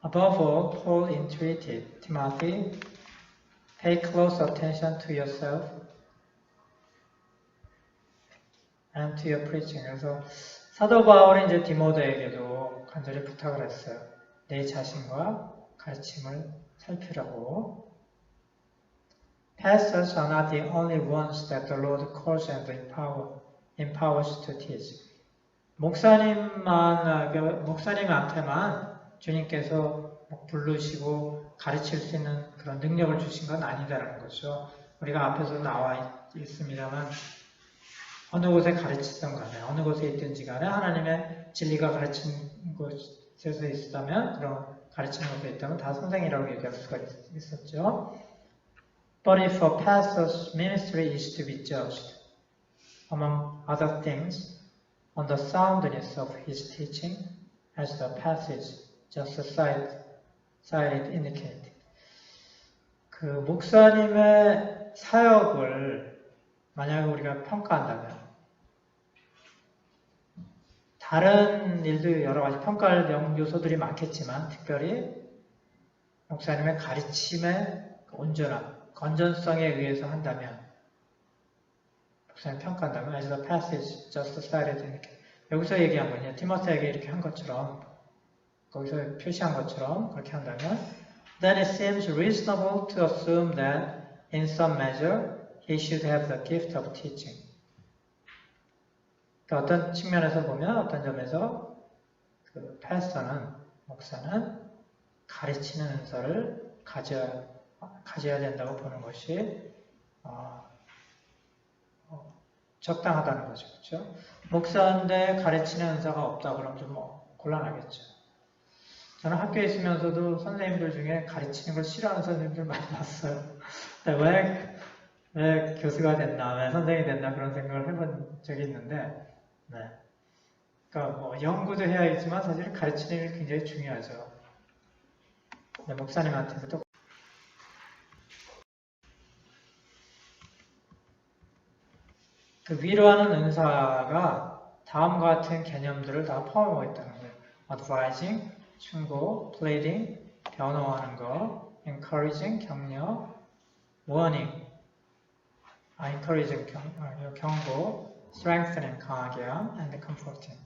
Above all, Paul entreated Timothy, pay close attention to yourself and to your preaching. 그래서 사도 바울이 이제 디모데에게도 간절히 부탁을 했어요. 내 자신과 가르침을 살피라고. Pastors are not the only ones that the Lord calls and empowers to teach. 목사님한테만 주님께서 부르시고 가르칠 수 있는 그런 능력을 주신 건 아니다라는 거죠. 우리가 앞에서 나와 있습니다만 어느 곳에 가르치던 간에 어느 곳에 있든지 간에 하나님의 진리가 가르친 곳에서 있었다면 그런 가르치는 곳에 있다면 다 선생이라고 얘기할 수가 있었죠. But if a pastor's ministry is to be judged, among other things, on the soundness of his teaching, as the passage just cited indicate. 그 목사님의 사역을 만약에 우리가 평가한다면 다른 일도 여러 가지 평가할 요소들이 많겠지만 특별히 목사님의 가르침의 온전함, 건전성에 의해서 한다면 목사님 평가한다면 as the passage just cited indicate. 여기서 얘기한 거냐 티모테에게 이렇게 한 것처럼 거기서 표시한 것처럼 그렇게 한다면 then it seems reasonable to assume that in some measure he should have the gift of teaching. 그러니까 어떤 측면에서 보면 어떤 점에서 그 패스터는 목사는 가르치는 은사를 가져야 된다고 보는 것이 적당하다는 거죠. 그렇죠? 목사인데 가르치는 은사가 없다 그러면 좀 곤란하겠죠. 저는 학교에 있으면서도 선생님들 중에 가르치는 걸 싫어하는 선생님들 많이 봤어요. 왜 교수가 됐나, 왜 선생이 됐나 그런 생각을 해본 적이 있는데, 네. 그러니까 뭐 연구도 해야겠지만 사실 가르치는 게 굉장히 중요하죠. 네, 목사님한테도 그 위로하는 은사가 다음과 같은 개념들을 다 포함하고 있다는 거예요. advising, 충고, pleading, 변호하는 거, encouraging, 격려, warning, encouraging, 경고, strengthening, 강하게 함, and comforting.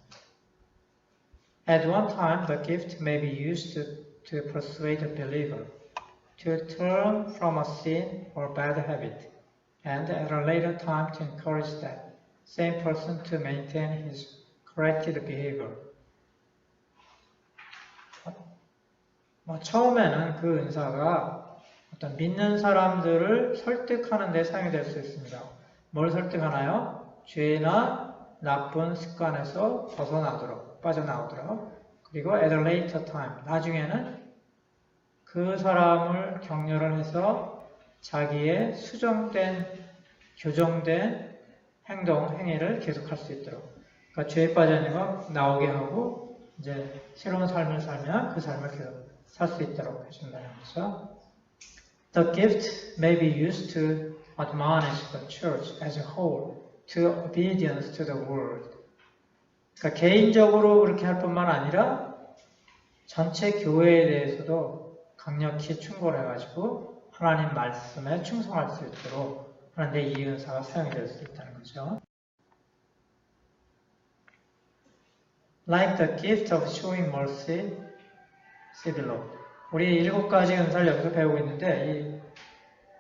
At one time, the gift may be used to persuade a believer to turn from a sin or bad habit, and at a later time to encourage that same person to maintain his corrected behavior. 처음에는 그 은사가 어떤 믿는 사람들을 설득하는 데 사용이 될 수 있습니다. 뭘 설득하나요? 죄나 나쁜 습관에서 빠져나오도록 그리고 at a later time, 나중에는 그 사람을 격려를 해서 자기의 수정된, 교정된 행위를 계속할 수 있도록. 그러니까 죄에 빠져있는 거 나오게 하고 이제 새로운 삶을 살면 그 삶을 계속 살 수 있도록 해준다는 거죠. The gift may be used to admonish the church as a whole to obedience to the word. 그러니까 개인적으로 그렇게 할 뿐만 아니라 전체 교회에 대해서도 강력히 충고해가지고 하나님 말씀에 충성할 수 있도록 하는데 이 은사가 사용이 될 수 있다는 거죠. Like the gift of showing mercy, see below. 우리 7가지 은사를 여기서 배우고 있는데 이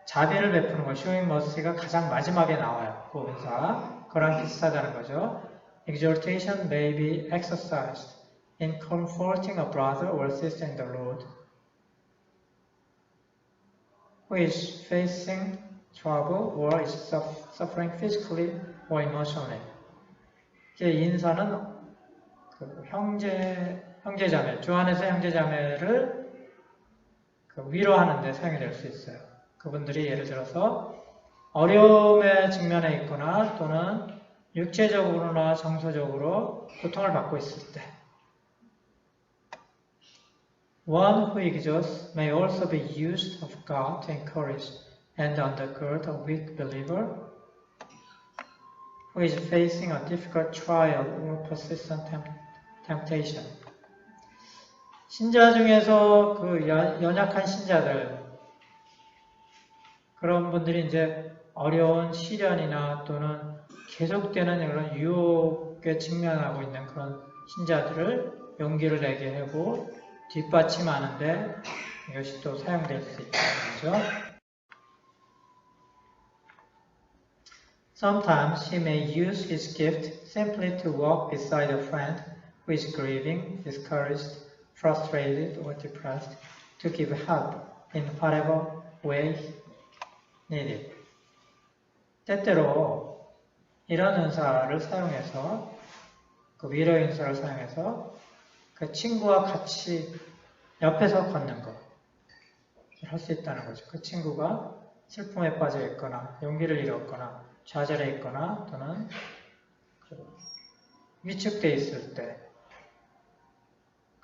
자비를 베푸는 거, showing mercy가 가장 마지막에 나와요. 그 은사. 그거랑 비슷하다는 거죠. Exhortation may be exercised in comforting a brother or sister in the Lord who is facing trouble or is suffering physically or emotionally. 인사는 그 형제자매, 주 안에서 형제자매를 위로하는 데 사용이 될 수 있어요. 그분들이 예를 들어서 어려움에 직면해 있거나 또는 육체적으로나 정서적으로 고통을 받고 있을 때 One who exhorts may also be used of God to encourage and undergird a weak believer who is facing a difficult trial or persistent temptation. 신자 중에서 그 연약한 신자들, 그런 분들이 이제 어려운 시련이나 또는 계속되는 이런 유혹에 직면하고 있는 그런 신자들을 용기를 내게 하고 뒷받침하는데 이것이 또 사용될 수 있다는 거죠. Sometimes he may use his gift simply to walk beside a friend who is grieving, discouraged, frustrated, or depressed, to give help in whatever way needed. 때때로 이런 은사를 사용해서, 그 위로 은사를 사용해서 그 친구와 같이 옆에서 걷는 거 할 수 있다는 거죠. 그 친구가 슬픔에 빠져 있거나 용기를 잃었거나 좌절해 있거나 또는 위축돼 있을 때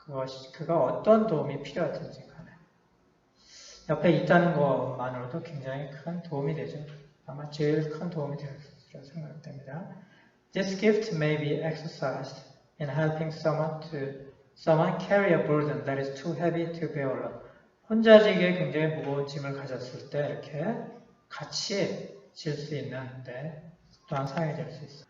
그가 어떤 도움이 필요하든지 간에 옆에 있다는 것만으로도 굉장히 큰 도움이 되죠. 아마 제일 큰 도움이 될 것으로 생각됩니다. This gift may be exercised in helping someone carry a burden that is too heavy to bear alone. 혼자 지기에 굉장히 무거운 짐을 가졌을 때 이렇게 같이 질 수 있는데 또한 사용이 될 수 있어요.